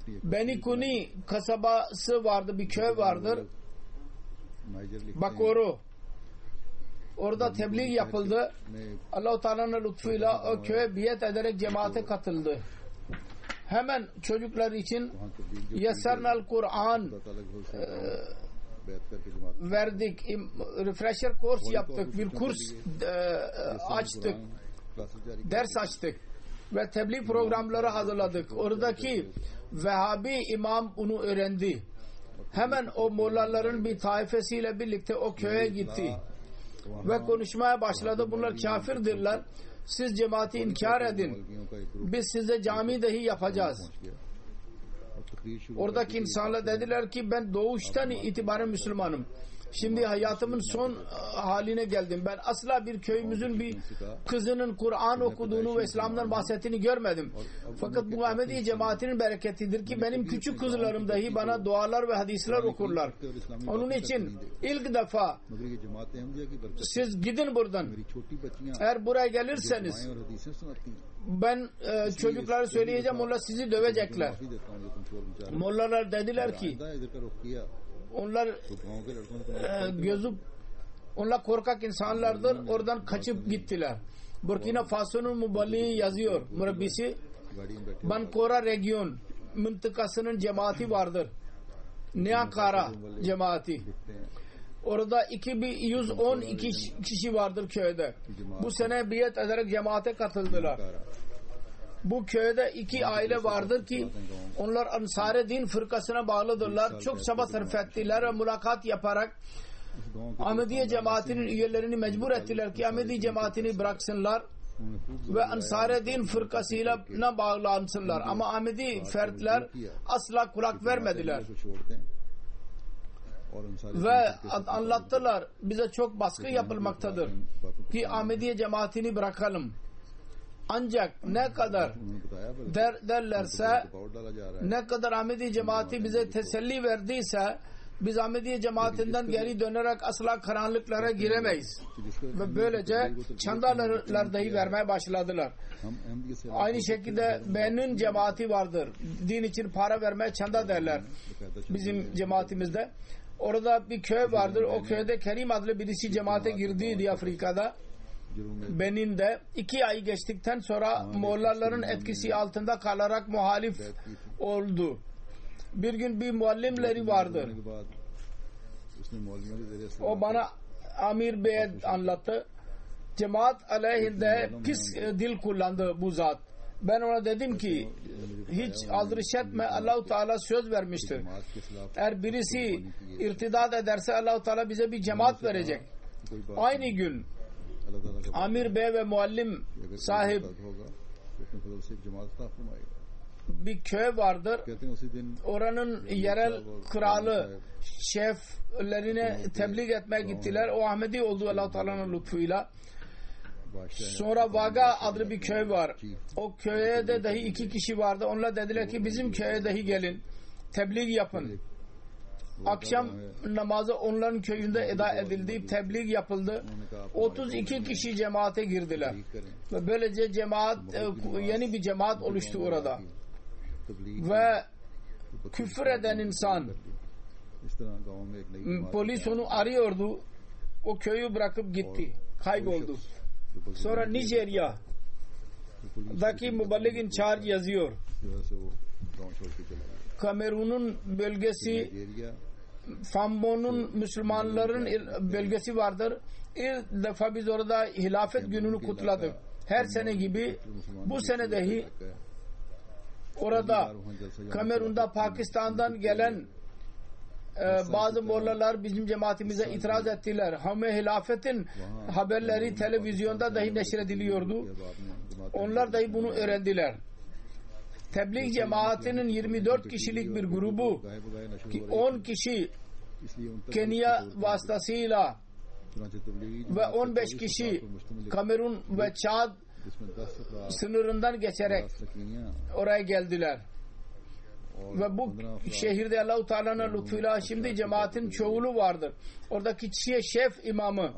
Beni Kuni kasabası vardı. Bir köy vardır. Bakoro. Orada tebliğ yapıldı. Allah-u Teala'nın lütfuyla o köye biat ederek cemaate katıldı. Hemen çocuklar için Yessernal Kur'an verdik. Refresher course yaptık. Bir kurs açtık. Ders açtık. Ve tebliğ programları hazırladık. Oradaki Vehhabi imam bunu öğrendi. Hemen o mollaların bir taifesiyle birlikte o köye gitti. Ve konuşmaya başladı. Bunlar kafirdirler. Siz cemaati inkar edin. Biz size cami dahi yapacağız. Oradaki insanlar dediler ki ben doğuştan itibaren Müslümanım. Şimdi hayatımın son haline geldim. Ben asla bir köyümüzün bir kızının Kur'an okuduğunu ve İslam'dan bahsettiğini görmedim. Fakat bu Ahmedi cemaatinin bereketidir ki benim küçük kızlarım dahi bana dualar ve hadisler okurlar. Onun için ilk defa siz gidin buradan. Eğer buraya gelirseniz ben çocuklara söyleyeceğim, onlar sizi dövecekler. Mollalar dediler ki onlar onlar korkak insanlardır. Oradan kaçıp gittiler. Burkina Faso'nun müballiği yazıyor. Mürebbisi Bankora Region mıntıkasının cemaati vardır. Niankara cemaati. Orada 2112 kişi vardır köyde. Bu sene biat ederek cemaate katıldılar. Bu köyde 2 aile vardır ki onlar Ansar-ı Din fırkasına bağlıdırlar. Çok çaba sarf ettiler ve mülakat yaparak Ahmediye cemaatinin üyelerini mecbur ettiler ki Ahmedi cemaatini bıraksınlar ve Ansar-ı Din fırkasıyla bağlansınlar. Ama Ahmedi fertler asla kulak vermediler. Ve anlattılar, bize çok baskı yapılmaktadır ki Ahmediye cemaatini bırakalım. Ancak ne kadar derlerse, ne kadar Ahmedi cemaati bize teselli verdiyse biz Ahmediye cemaatinden geri dönerek asla karanlıklara giremeyiz. Ve böylece çandalar dahi vermeye başladılar. Aynı şekilde Benin cemaati vardır. Din için para vermeye çanda derler bizim cemaatimizde. Orada bir köy vardır. O köyde Kerim adlı birisi cemaate girdiydi Afrika'da. Benin'de 2 ay geçtikten sonra Mollaların etkisi altında kalarak muhalif oldu. Bir gün bir muallimleri vardı. O bana Amir Bey'e anlattı. Cemaat aleyhinde pis dil kullandı bu zat. Ben ona dedim ki hiç aldırış etme, Allah-u Teala söz vermiştir. Eğer birisi irtidat ederse Allah-u Teala bize bir cemaat verecek. Aynı gün Amir Bey ve muallim sahip bir köy vardır. Oranın yerel kralı şeflerine tebliğ etmeye gittiler. O Ahmedi oldu Allah-u Teala'nın lütfuyla. Sonra Vaga adlı bir köy var. O köye de dahi 2 kişi vardı. Onlar dediler ki bizim köye dahi gelin. Tebliğ yapın. akşam namazı onların köyünde eda edildi, tebliğ yapıldı. 32 kişi cemaate girdiler. Ve böylece cemaat, yeni bir cemaat oluştu orada. Ve küfür eden insan, polis onu arıyordu, o köyü bırakıp gitti, kayboldu. Sonra Nijerya'daki müballik in charge yazıyor. Kamerun'un bölgesi, Fambo'nun Müslümanların bölgesi vardır. İlk defa biz orada hilafet gününü kutladık. Her sene gibi bu sene dahi orada Kamerun'da Pakistan'dan gelen bazı mollalar bizim cemaatimize itiraz ettiler. Hilafetin haberleri televizyonda dahi neşrediliyordu. Onlar dahi bunu öğrendiler. Tebliğ cemaatinin 24 kişilik bir grubu ki 10 kişi Kenya vasıtasıyla ve 15 kişi Kamerun ve Çad sınırından geçerek oraya geldiler. Ve bu şehirde Allah-u Teala'nın lütfuyla şimdi cemaatin çoğulu vardır. Oradaki şef imamı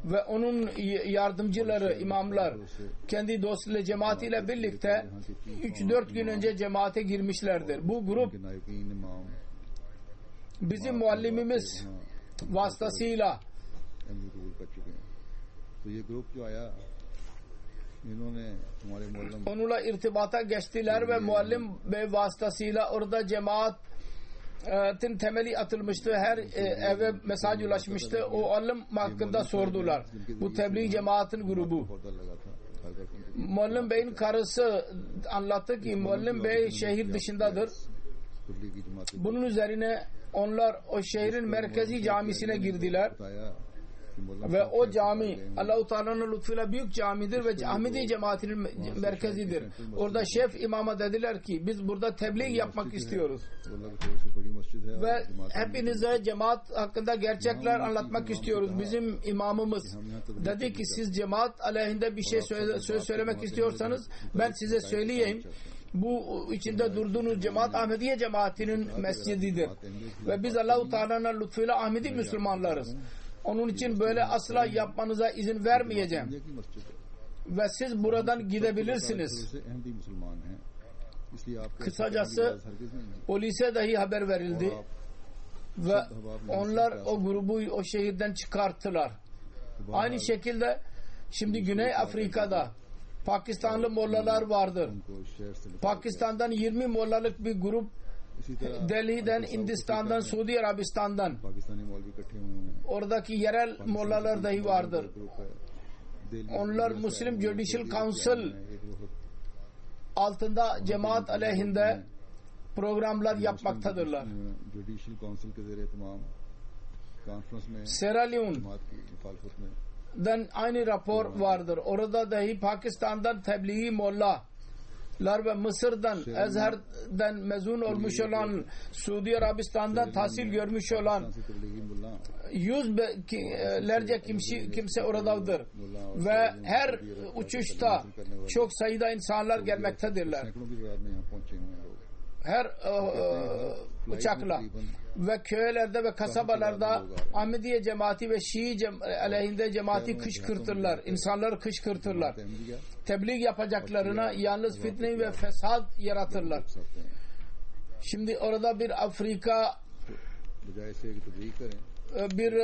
ve onun yardımcıları, imamlar kendi dostuyla, cemaatiyle birlikte 3-4 gün önce cemaate girmişlerdir. Bu grup bizim muallimimiz vasıtasıyla onunla irtibata geçtiler ve muallim bey vasıtasıyla orada cemaatin temeli atılmıştı. Her eve mesaj ulaşmıştı. O alim hakkında sordular. Bu tebliğ cemaatin grubu. Muallim beyin karısı anlattı ki muallim bey şehir dışındadır. Bunun üzerine onlar o şehrin merkezi camisine girdiler. Ve o cami Allah-u Teala'nın lütfuyla büyük camidir ve Ahmedi cemaatinin merkezidir. Orada şef imama dediler ki biz burada tebliğ yapmak istiyoruz. Ve hepinize cemaat hakkında gerçekler anlatmak istiyoruz. Bizim imamımız dedi ki siz cemaat aleyhinde bir şey söz söylemek istiyorsanız ben size söyleyeyim. Bu içinde durduğunuz cemaat Ahmediye cemaatinin mescididir. Ve biz Allah-u Teala'nın lütfuyla Ahmedi Müslümanlarız. Onun için böyle asla yapmanıza izin vermeyeceğim. Ve siz buradan gidebilirsiniz. Kısacası polise dahi haber verildi. Ve onlar o grubu o şehirden çıkarttılar. Aynı şekilde şimdi Güney Afrika'da Pakistanlı mollalar vardır. Pakistan'dan 20 mollalık bir grup Delhi'den, Hindistan'dan, Suudi Arabistan'dan oradaki yerel mollalar dahi vardır. Onlar Muslim Judicial Council altında cemaat aleyhinde programlar yapmaktadırlar. Sierra Leone'dan aynı rapor vardır. Orada dahi Pakistan'dan tebliği molla ve Mısır'dan, Ezher'den mezun olmuş olan, Suudi Arabistan'dan tahsil görmüş olan yüzlerce kimse oradadır. Ve her uçuşta çok sayıda insanlar gelmektedirler. Her uçakla ve köylerde ve kasabalarda Ahmediye cemaati ve Şii aleyhinde cemaati kışkırtırlar. İnsanları kışkırtırlar. Tebliğ yapacaklarına yalnız fitne ve fesat yaratırlar. Şimdi orada bir Afrika bir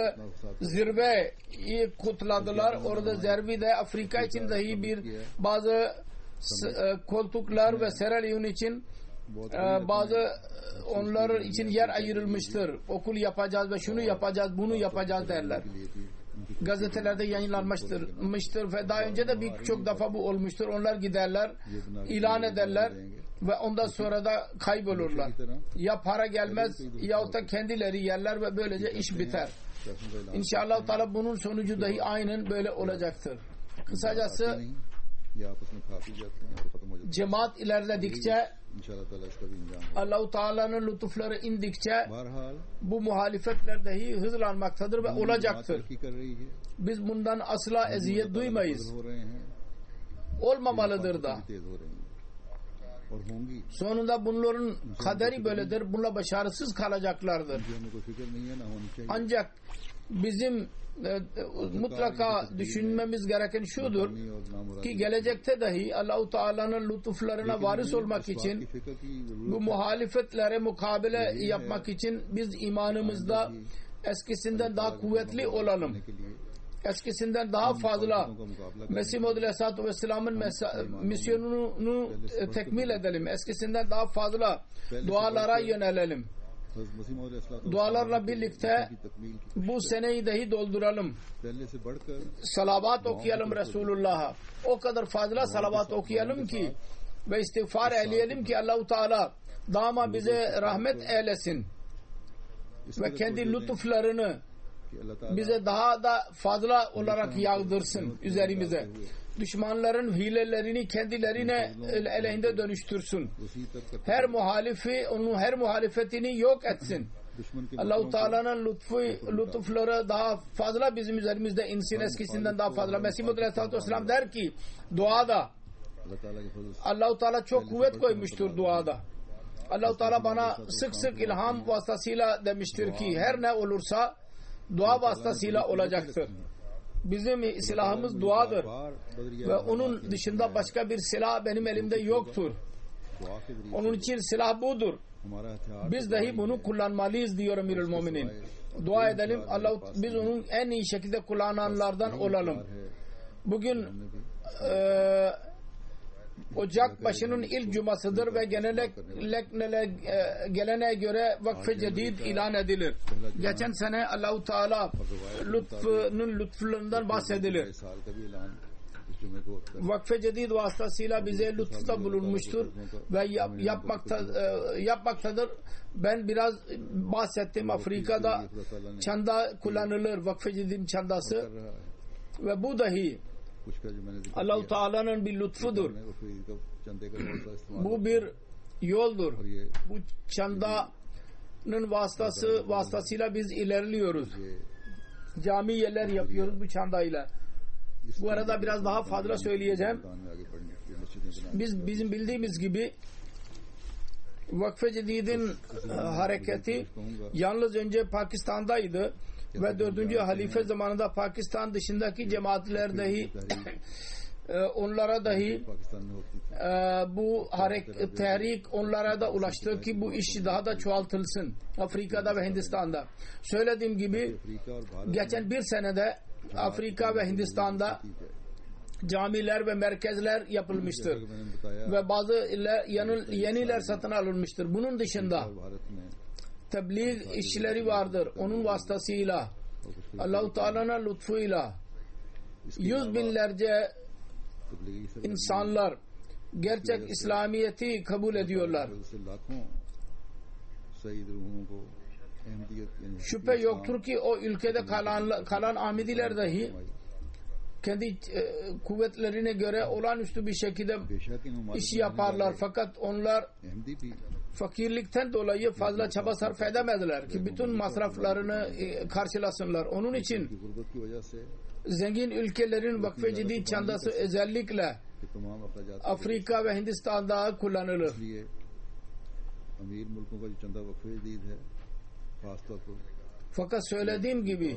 zirveyi kutladılar. Orada zirvede Afrika için dahi bazı koltuklar ve Sierra Leone için bazı onlar için yer ayrılmıştır. Okul yapacağız ve şunu yapacağız, bunu yapacağız derler. Gazetelerde yayınlanmıştır ve daha önce de birçok defa bu olmuştur. Onlar giderler, ilan ederler ve ondan sonra da kaybolurlar. Ya para gelmez yahut da kendileri yerler ve böylece iş biter. İnşallah Teala bunun sonucu dahi aynen böyle olacaktır. Kısacası cemaat ilerledikçe, Allah-u Teala'nın lütufları indikçe bu muhalifetler dahi hızlanmaktadır ve olacaktır. Biz bundan asla eziyet duymayız. Olmamalıdır da. और होंगी। Sonunda bunların kaderi böyledir. Bununla başarısız kalacaklardır. मुझे हमें कोई फिक्र नहीं है, ना होनी चाहिए। Ancak bizim mutlaka düşünmemiz gereken şudur ki gelecekte dahi Allah-u Teala'nın lütuflarına varis olmak için, bu muhalefetlere mukabele yapmak için biz imanımızda eskisinden daha kuvvetli olalım. Eskisinden daha fazla Mesih Muhammed Aleyhisselatü Vesselam'ın misyonunu tekmil edelim. Eskisinden daha fazla dualara yönelelim. Dualarla birlikte bu seneyi dahi dolduralım. Salavat okuyalım Resulullah'a. O kadar fazla salavat okuyalım ki ve istiğfar eyleyelim ki Allah-u Teala daima bize rahmet eylesin ve kendi lütuflarını bize daha da fazla olarak yağdırsın üzerimize. Düşmanların hilelerini kendilerine aleyhinde dönüştürsün. Her muhalifi, onun her muhalefetini yok etsin. Allah-u Teala'nın lütufları daha fazla bizim üzerimizde insin, eskisinden daha fazla. Mesih Muhammed Aleyhisselatü Vesselam der ki duada Allah-u Teala çok kuvvet koymuştur duada. Allah-u Teala bana sık sık ilham vasıtasıyla demiştir ki her ne olursa dua vasıtasıyla olacaktır. Bizim silahımız duadır ve onun dışında başka bir silah benim elimde yoktur. Onun için silah budur. Biz dahi bunu kullanmalıyız diyor Emirül Müminin. Dua edelim, biz onun en iyi şekilde kullananlardan olalım. Bugün Ocak başının ilk cumasıdır ve geleneğe göre Vakf-ı Cedid ilan edilir. Geçen sene Allah-u Teala lütfundan bahsedilir. Vakf-ı Cedid vasıtasıyla bize lütufta bulunmuştur ve yapmaktadır. Ben biraz bahsettim. Afrika'da çanda kullanılır, Vakf-ı Cedid'in çandası ve bu dahi Allah-u Teala'nın bir lütfudur. Bu bir yoldur. Bu çandanın vasıtasıyla biz ilerliyoruz. Cami yerler yapıyoruz bu çandayla. Bu arada biraz daha fazla söyleyeceğim. Bizim bildiğimiz gibi Vakf-ı Cedid'in hareketi yalnız önce Pakistan'daydı ve 4. halife zamanında Pakistan dışındaki cemaatler dahi onlara dahi bu tehrik onlara da ulaştı ki bu iş daha da çoğaltılsın Afrika'da ve Hindistan'da. Söylediğim gibi geçen bir senede Afrika ve Hindistan'da camiler ve merkezler yapılmıştır ve bazı yeniler satın alınmıştır. Bunun dışında tebliğ işçileri vardır. Onun vasıtasıyla Allah-u Teala'nın lütfuyla yüz binlerce insanlar gerçek İslamiyet'i kabul ediyorlar. Şüphe yoktur ki o ülkede kalan Ahmediler dahi kendi kuvvetlerine göre olağanüstü bir şekilde iş yaparlar. Fakat onlar fakirlikten dolayı fazla çaba sarf edemediler ki bütün masraflarını karşılasınlar. Onun için zengin ülkelerin Vakf-ı Cedid çandası özellikle Afrika ve Hindistan'da kullanılır. Fakat söylediğim gibi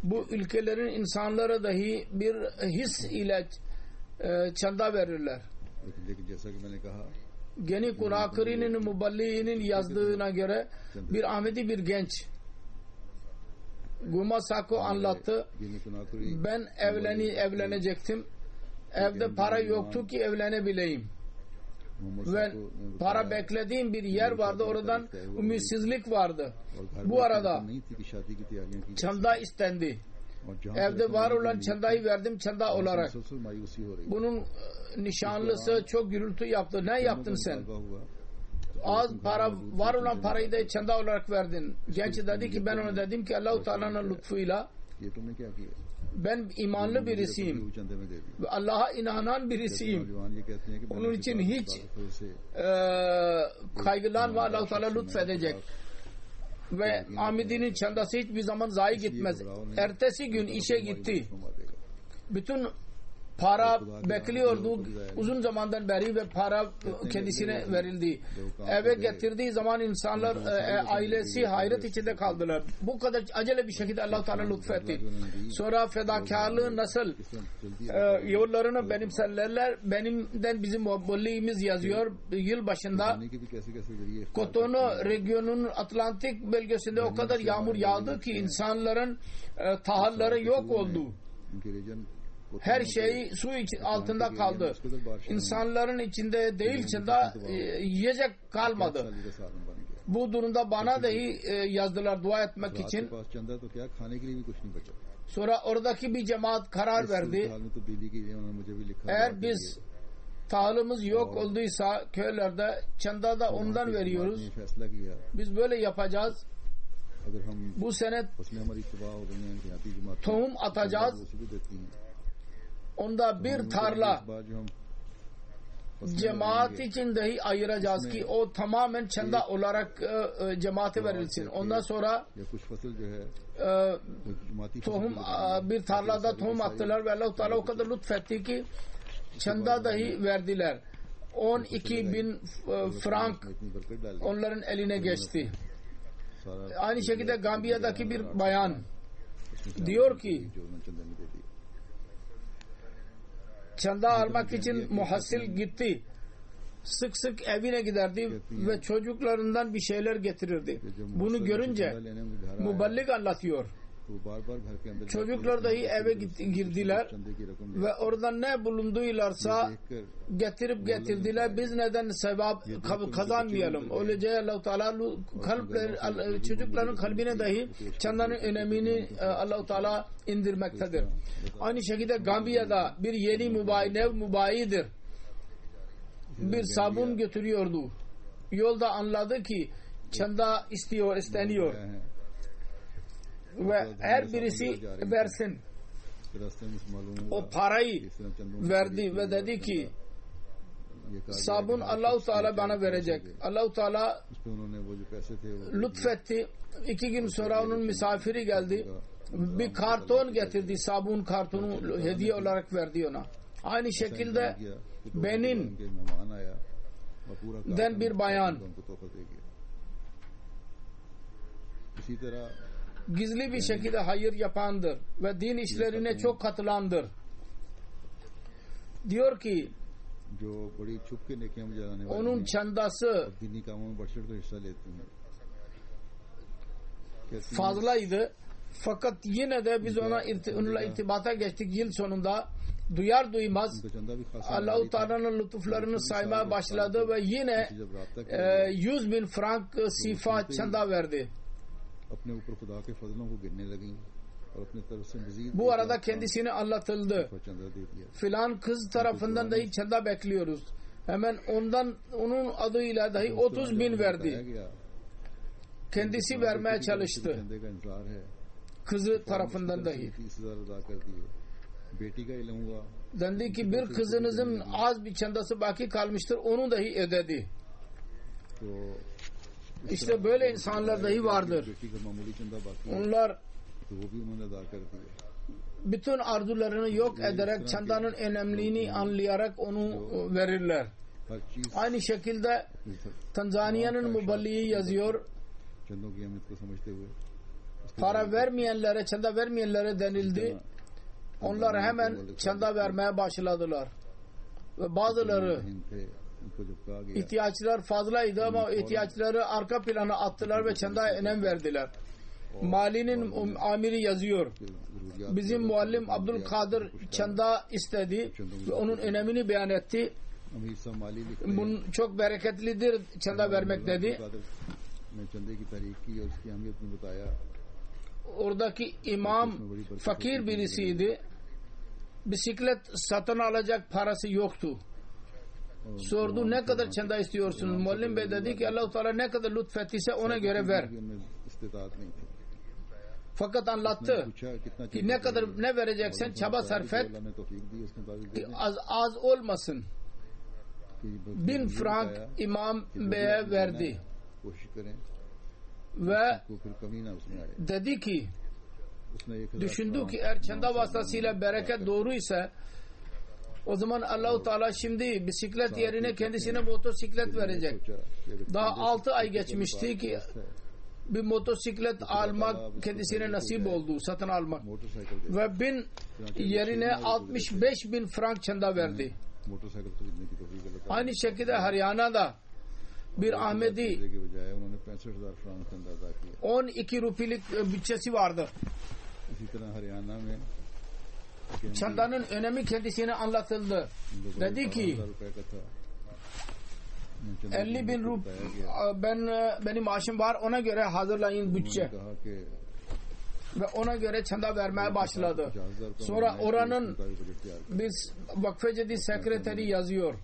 bu ülkelerin insanlara dahi bir his ile çanda verirler. Geni Kunakri'nin Muballi'nin yazdığına göre bir Ahmedi bir genç Guma Sako anlattı. Ben evlenecektim. Evde para yoktu ki evlenebileyim. Ve para beklediğim bir yer vardı. Oradan ümitsizlik vardı. Bu arada çanda istendi. Evde var olan çandayı verdim çanda olarak. Bunun nişanlısı çok gürültü yaptı. Ne yaptın sen? Az para var olan parayı da çanda olarak verdin. Genç dedi ki ben ona dedim ki Allah-u Teala'nın lütfuyla ben imanlı birisiyim ve Allah'a inanan birisiyim. Onun için hiç kaygılanma, Allah-u Teala lütfedecek. Ve Ahmedi'nin çandası hiçbir zaman zayi gitmez. Ertesi gün işe gitti. Bütün para bekliyordu uzun zamandan beri ve para kendisine verildi. Eve getirdiği zaman insanlar, ailesi hayret içinde kaldılar. Bu kadar acele bir şekilde Allah Teala lütfetti. Sonra fedakarlığı nasıl yollarını benimserlerler. Benimden bizim muhabballiğimiz yazıyor. Yıl başında Kotono regionunun Atlantik bölgesinde o kadar yağmur yağdı ki insanların tahalları yok oldu. Her şey su altında kaldı. İnsanların içinde değil çında yiyecek kalmadı. Bu durumda bana dahi yazdılar dua etmek için. Sonra oradaki bir cemaat karar verdi. Eğer biz tahılımız yok olduysa köylerde çanda da ondan veriyoruz. Biz böyle yapacağız. Bu sene tohum atacağız. Onda bir tarla cemaat için dahi ayıracağız ki o tamamen çanda olarak cemaate verilsin. Ondan sonra tohum bir tarlada tohum attılar ve Allah-u Teala o kadar lütfetti ki çanda dahi verdiler. 12.000 frank onların eline geçti. Aynı şekilde Gambiya'daki bir bayan diyor ki çanda almak için muhassil gitti. Sık sık evine giderdi ve çocuklarından bir şeyler getirirdi. Bunu görünce muballik anlatıyor. Çocuklar dahi eve girdiler ve oradan ne bulunduylarsa getirdiler. Biz neden sevap kazanmayalım? Öylece Allah-u Teala çocukların kalbine dahi çandanın önemini Allah-u Teala indirmektedir. Aynı şekilde Gambiya'da bir yeni mübayidir. Bir sabun götürüyordu. Yolda anladı ki çanda isteniyor. Ve her birisi versin. O parayı verdi ve dedi ki sabun Allah-u Teala bana verecek. Allah-u Teala lütfetti. 2 gün sonra onun misafiri geldi. Bir karton getirdi. Sabun kartonu hediye olarak verdi ona. Aynı şekilde Benin'den bir bayan gizli bir şekilde hayır yapandır ve din işlerine çok katılandır. Diyor ki onun çandası fazlaydı fakat yine de biz onunla irtibata geçtik yıl sonunda. Duyar duymaz Allah-u Teala'nın lütuflarını saymaya başladı ve yine 100.000 frank sifa çanda verdi. Bu arada kendisine anlatıldı. Filan kız tarafından dahi çanda bekliyoruz. Hemen onun adıyla dahi 30.000 verdi. Kendisi vermeye çalıştı. Kızı tarafından dahi. Dendi ki bir kızınızın az bir çandası baki kalmıştır. Onu dahi ödedi. İşte böyle insanlar dahi vardır. Onlar bütün arzularını yok ederek çandanın önemliliğini anlayarak onu verirler. Aynı şekilde Tanzanya'nın muballiği yazıyor. Para vermeyenlere, çanda vermeyenlere denildi. Onlar hemen çanda vermeye başladılar. Ve bazıları ihtiyaçlar fazlaydı ama ihtiyaçları arka plana attılar ve çandaya önem verdiler. Mali'nin amiri yazıyor. Bizim muallim Abdülkadir çanda istedi ve onun önemini beyan etti. Bunun çok bereketlidir çanda vermek dedi. Oradaki imam fakir birisiydi. Bisiklet satın alacak parası yoktu. Sordu ne kadar çanda istiyorsunuz? Muallim bey dedi ki Allah-u Teala ne kadar lütfettiyse ona göre ver. Fakat anlattı ki ne vereceksen çaba sarf et ki az olmasın. 1000 frank imam beye verdi. Ve dedi ki düşündü ki eğer çanda vasıtasıyla bereket doğruysa O zaman Allah-u Teala şimdi bisiklet yerine kendisine motosiklet verecek. Daha 6 ay geçmişti ki bir motosiklet almak kendisine nasip oldu, satın almak. Ve 1000 yerine 65.000 frank çanda verdi. Aynı şekilde Haryana'da bir Ahmedi 12 rupilik bütçesi vardı. Çandanın önemi kendisine anlatıldı. Dedi ki 50.000 rup benim maaşım var, ona göre hazırlayın bütçe. Ve ona göre çanda vermeye başladı. Sonra oranın biz Vakfe Cedid sekreteri yazıyor.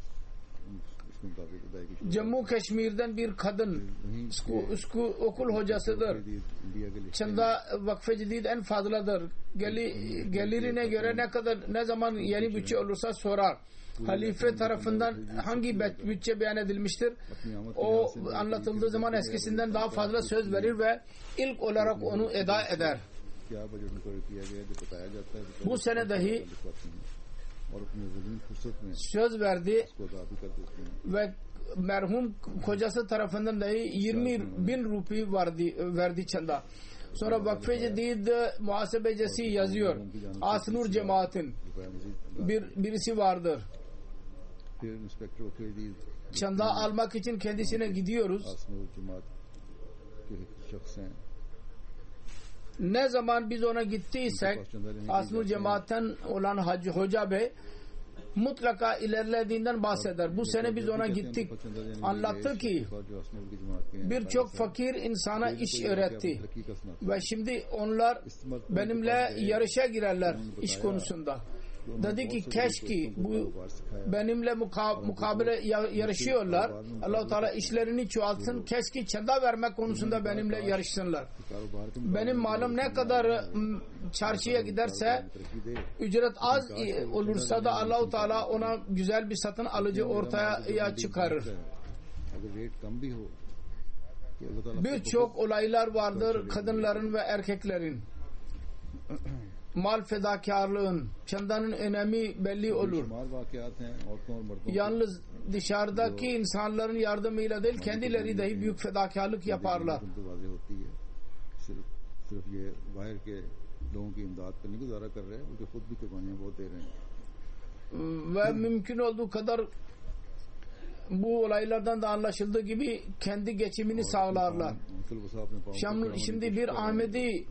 Cemmu Keşmir'den bir kadın okul hocasıdır. Çanda Vakfe Cedid en fazladır. Gelirine göre ne zaman yeni bütçe olursa sorar. Halife tarafından hangi bütçe beyan edilmiştir, o anlatıldığı zaman eskisinden daha fazla söz verir ve ilk olarak onu eda eder. Bu sene dahi söz verdi ve merhum kocası tarafından dahi 20.000 rupi verdi çanda. Sonra Vakfe Cedid muhasebecisi yazıyor. Asnur cemaatin birisi vardır. Çanda almak için kendisine gidiyoruz. Ne zaman biz ona gittiysek Asnur cemaatten olan Hoca Bey mutlaka ilerlediğinden bahseder. Bu sene biz ona gittik. Anlattı ki birçok fakir insana iş öğretti. Ve şimdi onlar benimle yarışa girerler iş konusunda. Dedi ki keşke bu benimle mukabele yarışıyorlar. Allah-u Teala işlerini çoğaltsın. Keşke çanda vermek konusunda benimle yarışsınlar. Benim malım ne kadar çarşıya giderse, ücret az olursa da Allah-u Teala ona güzel bir satın alıcı ortaya çıkarır. Birçok olaylar vardır kadınların ve erkeklerin. Mal fedakarlığın, çandanın önemi belli olur. Yalnız dışarıdaki insanların yardımıyla değil, kendileri dahi büyük fedakarlık yaparlar. Ve mümkün olduğu kadar bu olaylardan da anlaşıldığı gibi kendi geçimini sağlarlar. Şimdi bir Ahmedi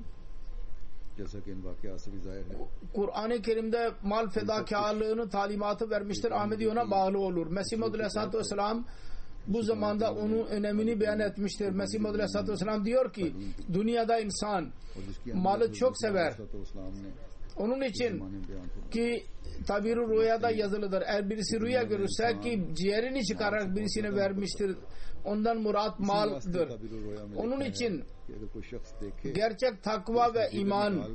Kur'an-ı Kerim'de mal fedakarlığını talimatı vermiştir. Ahmedi ona bağlı olur. Mesih Maud Aleyhisselatü Vesselam bu zamanda onun önemini beyan etmiştir. Mesih Maud Aleyhisselatü Vesselam diyor ki dünyada insan malı çok sever. Onun için ki tabir-i rüyada yazılıdır. Eğer birisi rüya görürse ki ciğerini çıkararak birisine vermiştir. Ondan murat maldır. Onun için gerçek takva ve imanı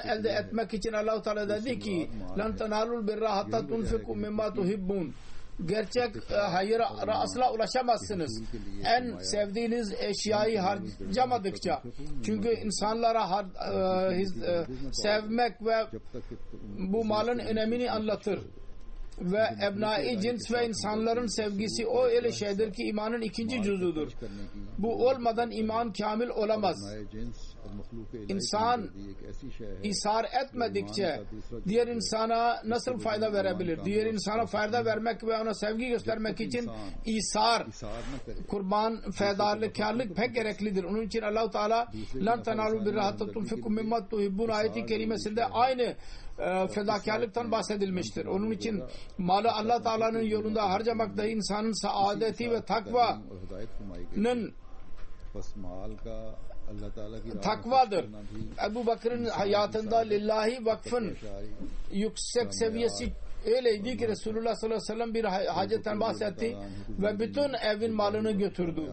elde etmek için Allah-u Teala dedi ki lan tanalul birra hatta tunfiku mimma tuhibbun. Gerçek hayıra asla ulaşamazsınız en sevdiğiniz eşyayı harcamadıkça. Çünkü insanlara sevmek ve bu malın önemini anlatır. Ve ebnai cins ve insanların sevgisi o öyle şeydir ki imanın ikinci cüzudur. Bu olmadan iman kamil olamaz. İnsan ishar etmedikçe diğer insana nasıl fayda verebilir? Diğer insana fayda vermek ve ona sevgi göstermek için ishar, kurban, fedakarlık pek gereklidir. Onun için Allah-u Teala lan tenalu birra hatta tunfiku mimma tuhibbun ayeti kerimesinde aynı fedakarlıktan bahsedilmiştir. Onun için malı Allah Teala'nın yolunda harcamak da insanın saadeti ve takvanın takvadır. Ebu Bakır'ın hayatında lillahi vakfın yüksek seviyesi öyleydi ki Resulullah sallallahu aleyhi ve sellem bir hacetten bahsetti ve bütün evin malını götürdü.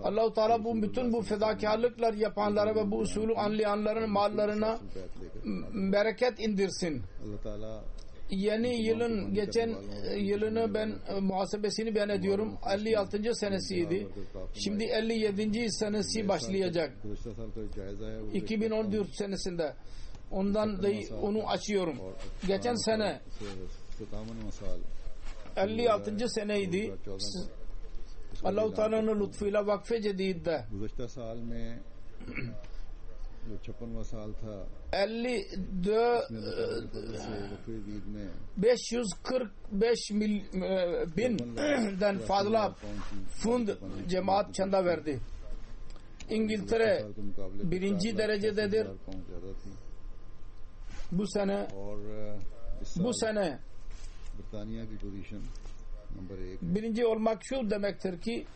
Allah-u Teala bütün bu fedakarlıklar yapanlara ve bu usulü anlayanların mallarına bereket indirsin. Yeni yılın geçen yılını ben muhasebesini beyan ediyorum. 56. senesiydi. Şimdi 57. senesi başlayacak. 2014 senesinde. Ondan da onu açıyorum. Geçen sene 57 साल 56. seneydi. Allah-u Teala'nın lütfuyla Vakfe Cedid'de गुज़श्ता साल में जो 56वां साल था 54 ईद में 545 binden fazla fund cemaat çanda verdi. İngiltere birinci derecededir. Bu sene बरतानिया की position number 1 birinci olmak şu demektir ki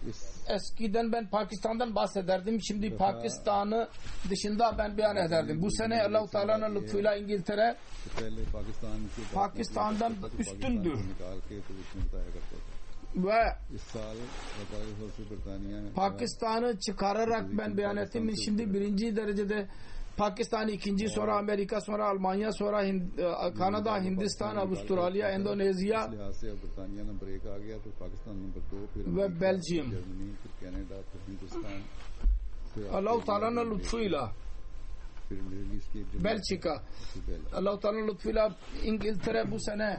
eskiden ben Pakistan'dan bahsederdim. Şimdi Pakistan'ı dışında ben beyan ederdim. Bu sene Allah-u Teala'nın lütfuyla İngiltere Pakistan'dan üstündür. Ve Pakistan'ı çıkararak ben beyan ettim. Şimdi birinci derecede Pakistan ikinci, sonra Amerika, sonra Almanya, sonra Kanada, Hindistan, Avustralya, Endonezya ve Belçim. Allah-u Teala'nın lütfuyla Belçika, Allah-u Teala'nın lütfuyla İngiltere bu sene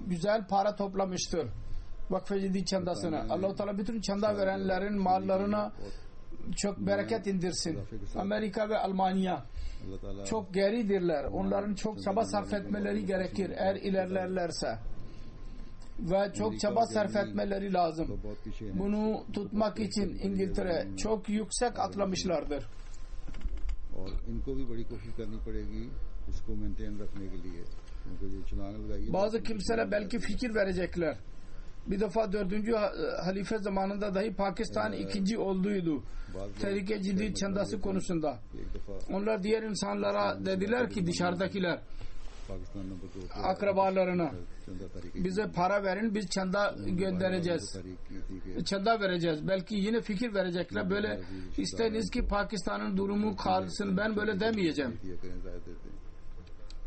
güzel para toplamıştır. Vakfe Cedid çandasına. Allah-u Teala bütün çanda verenlerin mallarına çok bereket indirsin. Amerika ve Almanya çok geridirler. Onların çok çaba sarf etmeleri gerekir eğer ilerlerlerse. Ve çok çaba sarf etmeleri lazım. Bunu tutmak için İngiltere çok yüksek atlamışlardır. Bazı kimseler belki fikir verecekler. Bir defa 4. halife zamanında dahi Pakistan ikinci olduydu. Tehlike Cedid çandası konusunda. Onlar diğer insanlara dediler ki dışarıdakiler akrabalarına bize para verin, biz çanda göndereceğiz. Çanda vereceğiz. Belki yine fikir verecekler. Böyle isteniz ki Pakistan'ın durumu kalsın. Ben böyle demeyeceğim.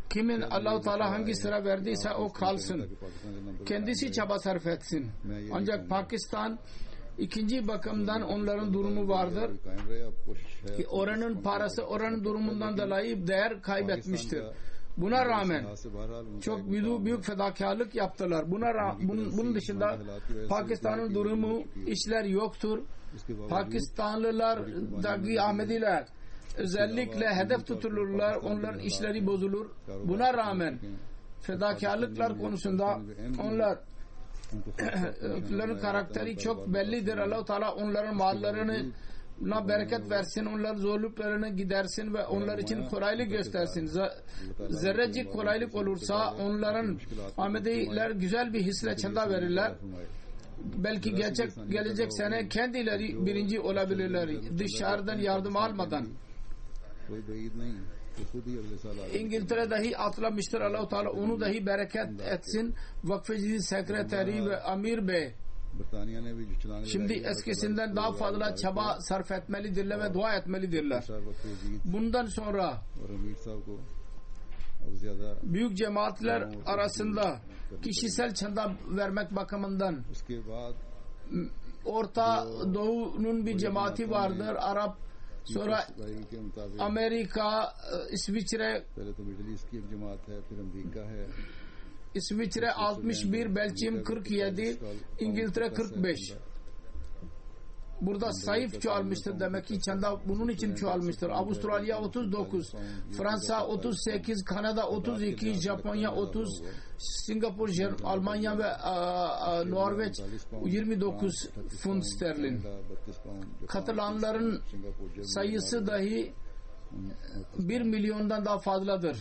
Kimin Allah-u Teala hangi sıra verdiyse o kalsın. Kendisi çaba sarf etsin. Ancak Pakistan ikinci bakımdan onların durumu vardır ki oranın parası oranın durumundan dolayı değer kaybetmiştir. Buna rağmen çok büyük fedakarlık yaptılar. Bunun dışında Pakistan'ın durumu işler yoktur. Pakistanlılardaki Ahmediler özellikle hedef tutulurlar, onların işleri bozulur. Buna rağmen fedakarlıklar konusunda onların karakteri çok bellidir. Allah-u Teala onların mallarına bereket versin, onların zorluklarını gidersin ve onlar için kolaylık göstersin. Zerrecik kolaylık olursa onların Ahmediler güzel bir hisle çanda verirler. Belki gelecek sene kendileri birinci olabilirler dışarıdan yardım almadan. İngiltere dahi atlamıştır. Allah-u Teala onu dahi bereket etsin. Vakfe Cedid sekreteri ve Amir Bey şimdi eskisinden daha fazla çaba sarf etmelidirler ve dua etmelidirler. Bundan sonra büyük cemaatler arasında kişisel çanda vermek bakımından Orta Doğu'nun bir cemaati vardır. Arap, sonra Amerika, İsviçre, İsviçre 61, Belçim 47, İngiltere 45. Burada sayıf çoğalmıştır demek ki çanda bunun için çoğalmıştır. Avustralya 39, Fransa 38, Kanada 32, Japonya 30, Singapur, Almanya ve Norveç 29 fund sterlin. Katılanların sayısı dahi 1 milyondan daha fazladır.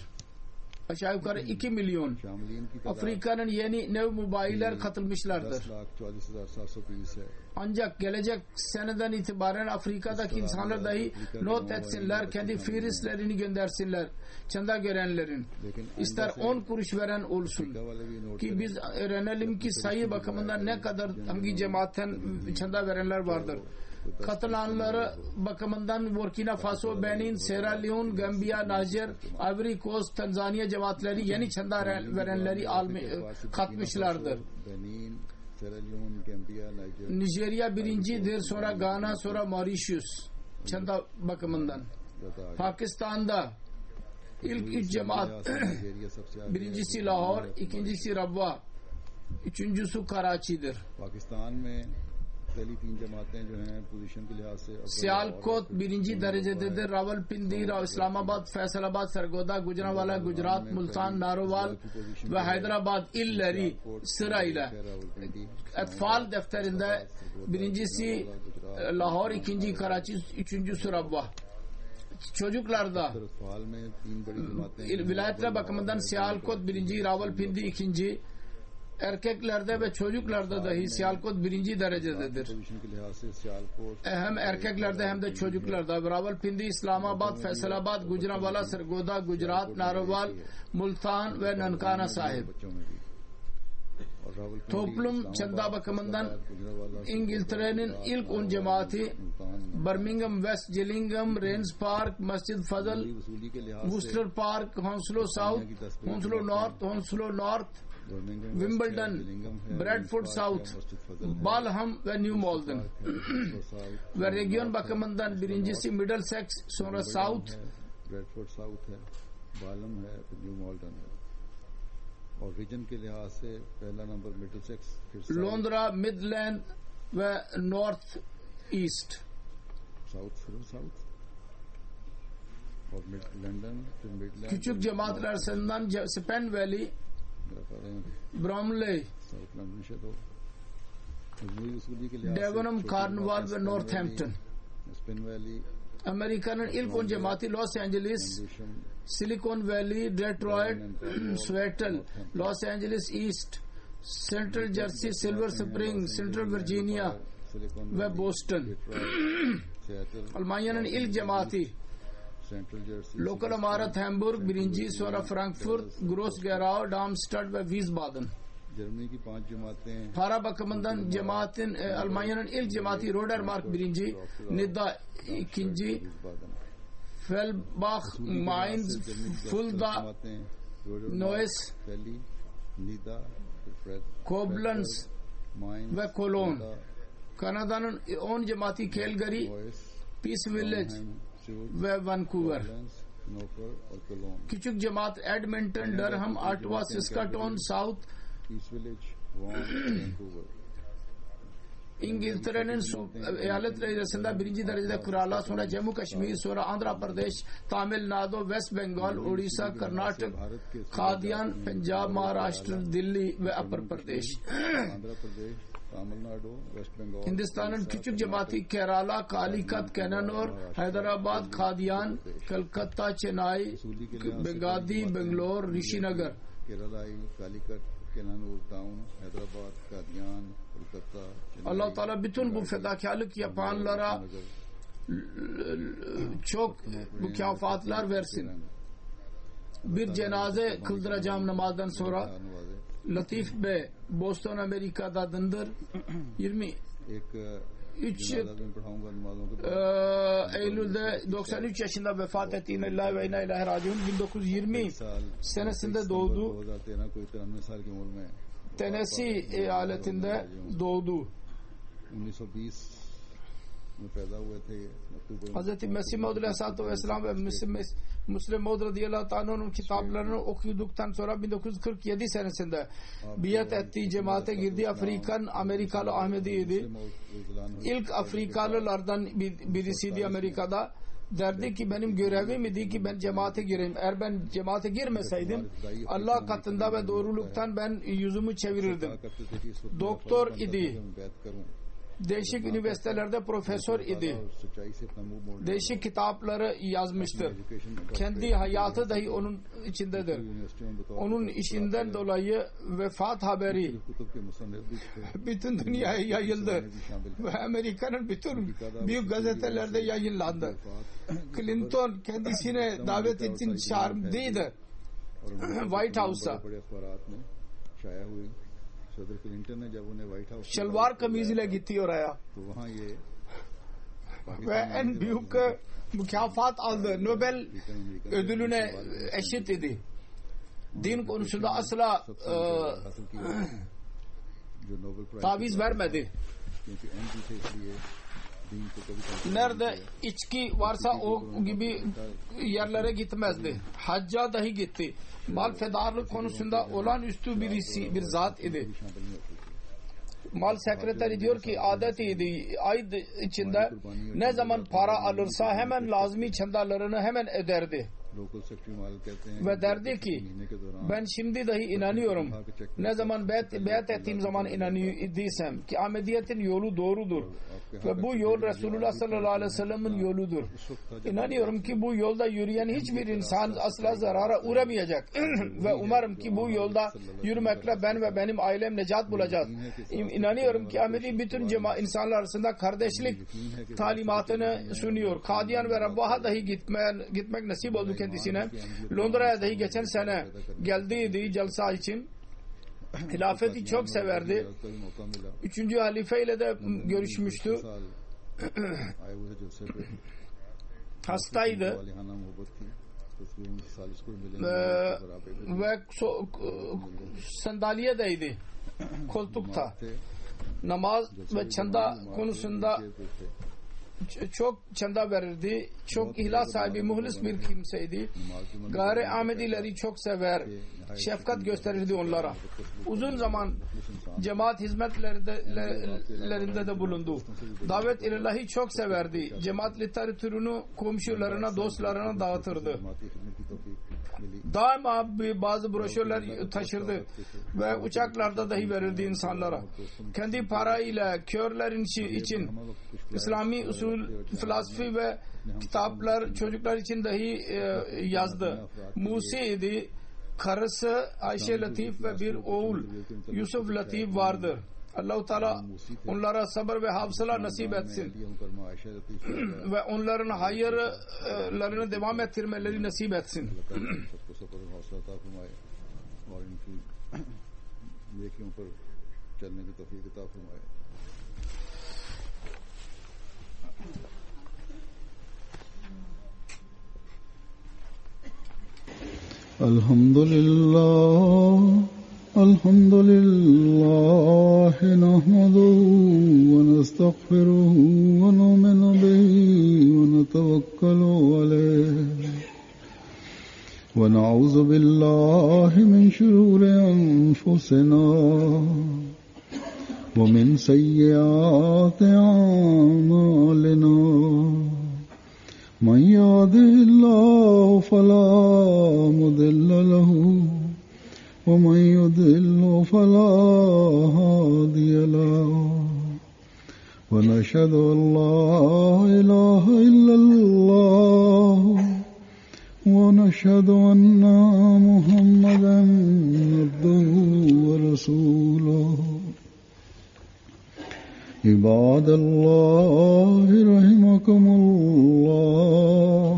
Aşağı yukarı 2 milyon. Afrika'nın yeni nev mubayiler katılmışlardır. Ancak gelecek seneden itibaren Afrika'daki insanlar dahi not etsinler, kendi fihristlerini göndersinler çanda görenlerin. İster 10 kuruş veren olsun ki biz öğrenelim ki sayı bakımından ne kadar hangi cemaatten çanda verenler vardır. Katılanları bakımından Burkina Faso, Benin, Sierra Leone, Gambia, Niger, Ivory Coast, Tanzanya cemaatleri yeni çanda verenleri katmışlardır. Nijerya birincidir, sonra Ghana, sonra Mauritius çanda bakımından. जाता आ गया। Pakistan'da ilk 3 cemaat, Nigeria सबसे आगे, birincisi Lahor, ikincisi Rabwa, üçüncüsü Karachi'dir. Pakistan में पहली 3 जमातें जो हैं पोजीशन के लिहाज से Sialkot birinci derecededir. Rawalpindi, İslamabad, Faisalabad, Sargoda, Gujranwala, Gujarat, Multan, Narowal ve Hyderabad illeri sırayla Etfal defterinde birincisi Lahor, ikinci Karachi, üçüncüsü Rabwa. Çocuklarda फाल में 3 बड़ी जमातें vilayetler bakımından Sialkot birinci, Rawalpindi ikinci, erkeklerde ve çocuklarda dahi Sialkot birinci derecededir. Position के लिहाज से Sialkot Hem erkeklerde hem de çocuklarda. Rawalpindi, İslamabad, Faisalabad, Gujranwala, Sargoda, Gujarat, Narowal, Multan ve Nankana sahip. बच्चों में भी और Rawalpindi, Toplum çanda bakımından Gujranwala, İngiltere'nin ilk 10 cemaati Multan Birmingham, West Gillingham, Rains Park, Masjid Fazl, वसूली के लिहाज से Worcester Park, Hounslow South, Hounslow North, Hounslow North, Birmingham, Wimbledon, Bradford South, Balham ve New Malden. Ve region bakımından birincisi Middlesex, sonra South, Bradford south है, बालम है, फिर न्यू मॉल्टन है। और रीजन के लिहाज से पहला नंबर मिडलसेक्स, फिर Londra, Midland ve North East. South, फिर साउथ और लंदन, फिर Midland, Küçük cemaatler arasından Spen Valley, Bromley, south London से तो मजमूई वसूली के लिहाज से Devonham, छोटी Cornwall जमात ve Spain Northampton. Valley, Spain valley, Amerika'nın ilk 10 cemaati Los Angeles, एम्बुशम, Silicon Valley, Detroit, Seattle, Los Angeles East, Central Jersey, Silver Spring, Central Virginia silicon ve Boston. Seattle, Almanya'nın ilk cemaati central Jersey, Lokal amaret Hamburg birinci, sonra Frankfurt, Gross-Gerau, Darmstadt ve Wiesbaden. Germany की 5 जमातें, Para bakımından cemaatin Almanya'nın ilk cemaati Rodermark birinci, Nidda ikinci, विस्बादन, Fellbach, Mainz, Fulda, जमातें, Neuss, फैली, नीदा, फिर फ्रेड, Koblenz Mainz ve Cologne. Kanada'nın 10 cemaati Calgary, वॉइस, Peace Village सूट, ve Vancouver. लेंस, नोफर और Cologne, Küçük cemaat Edmonton, Durham, Ottawa, Saskatoon, South. Peace village, Vaughan, Vancouver. İngiltere'nin eyaletleri arasında birinci derecede Kerala, sonra Cemmu Kaşmir, sonra Andhra Pradesh, Tamil Nadu, West Bengal, Odisha, Karnataka, Khadian, Punjab, Maharashtra, Delhi ve Upper Pradesh. Andhra Pradesh, Tamil Nadu, West Bengal, Hindistan'ın küçük cemaati Kerala, Kalikat, Kannur, Hyderabad, Khadian, Kolkata, Chennai, Bengadi, Bangalore, Rishinagar. केरलाई, कालीकट, केनानूर टाउन, हैदराबाद, कादियान, Kolkata, Allah Teala bütün bu fedakarlık yapanlara çok mükafatlar versin. Bir cenaze kıldıracağım namazdan sonra. Latif Bey, Boston Amerika'dadır. 23 एक में पढ़ाऊंगा नमाजों के Eylül'de 93 yaşında vefat etti. İnna lillahi ve inna ileyhi raciun. 1920 senesinde doğdu. 2013 कोई 93 साल की उम्र में Tennessee eyaletinde doğdu. 1920 में पैदा हुए थे अक्टूबर में। Hz. Mesih Maud Aleyhisselatü Vesselam ve Müslim Maud radıyallahu anh'ın kitaplarını okuduktan sonra 1947 senesinde biat ettiği cemaate girdi. Afrikan Amerikalı Ahmedi'ydi. İlk Afrikalılardan birisiydi Amerika'da. Derdi ki benim görevim idi ki ben cemaate gireyim. Eğer ben cemaate girmeseydim Allah katında ve doğruluktan ben yüzümü çevirirdim. Doktor idi. Değişik üniversitelerde profesör idi. Değişik kitapları yazmıştır. Kendi hayatı dahi onun içindedir. Onun işinden dolayı vefat haberi bütün dünyaya yayıldı. Ve Amerika'nın bütün büyük gazetelerde yayınlandı. Clinton kendisine davet için çağırdıydı White House'a. Şalvar kamis ile gitti oraya. Ve en büyük mükafat aldı. Nobel ödülüne eşit idi. Din konusunda asla taviz vermedi. Nerede içki varsa o gibi yerlere gitmezdi. Hacca dahi gitti. Mal fedalık konusunda olağanüstü bir zat idi. Mal sekreteri diyor ki adetiydi ay içinde ne zaman para alırsa hemen lazımi çandalarını hemen öderdi. Ve derdi ki ben şimdi dahi inanıyorum. Ne zaman beyat ettiğim zaman inanıyorduysam ki Ahmediyetin yolu doğrudur. Ve bu yol Resulullah sallallahu aleyhi ve sellem'in yoludur. İnanıyorum ki bu yolda yürüyen hiçbir insan asla zarara uğramayacak. Ve umarım ki bu yolda yürümekle ben ve benim ailem necat bulacağız. İnanıyorum ki Ahmedi bütün insanlar arasında kardeşlik talimatını sunuyor. Kadiyan ve Rabbah'a dahi gitmek nasip oldu kendisine. Londra'ya dahi geçen sene geldiydi celsa için. Hilafeti çok severdi. 3. halife ile de görüşmüştü. Hastaydı. Ve sandalyedeydi. Koltukta. Namaz ve çanda konusunda çok çanda verirdi. Çok ihlas sahibi, muhlis bir kimseydi. Gayri Ahmedileri çok sever, şefkat gösterirdi onlara. Uzun zaman cemaat hizmetlerinde de bulundu. Davet ilahi çok severdi. Cemaat literatürünü komşularına, dostlarına dağıtırdı. Daima bazı broşürler taşırdı ve uçaklarda dahi verirdi insanlara. Kendi parayla körlerin için İslami usul, felsefi ve kitaplar çocuklar için dahi yazdı. Musi'ydi. Karısı Ayşe Latif ve bir oğul Yusuf Latif vardır. Allah-u Teala onlara sabır ve hafıza nasip etsin. Ve onların hayırlarını devam ettirmeleri nasip etsin. الحمد لله نحمده ونستغفره ونؤمن به ونتوكل عليه ونعوذ بالله من شرور أنفسنا ومن سيئات أعمالنا من يهده الله فلا مضل له ومن يضلل فلا هادي له ونشهد أن لا إله إلا الله ونشهد أن محمدا عبده ورسوله عباد الله رحمكم الله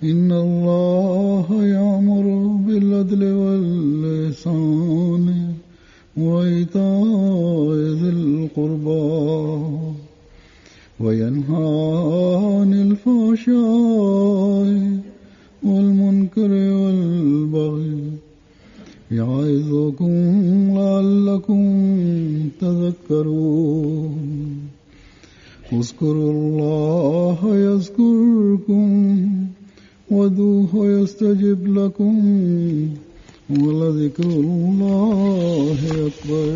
إن الله يأمر بالعدل والإحسان وإيتاء ذي القربى وينهى عن الفحشاء والمنكر والبغي يعظكم لعلكم تذكرون اذكروا الله يذكركم وادعوه يستجب لكم ولذكر الله أكبر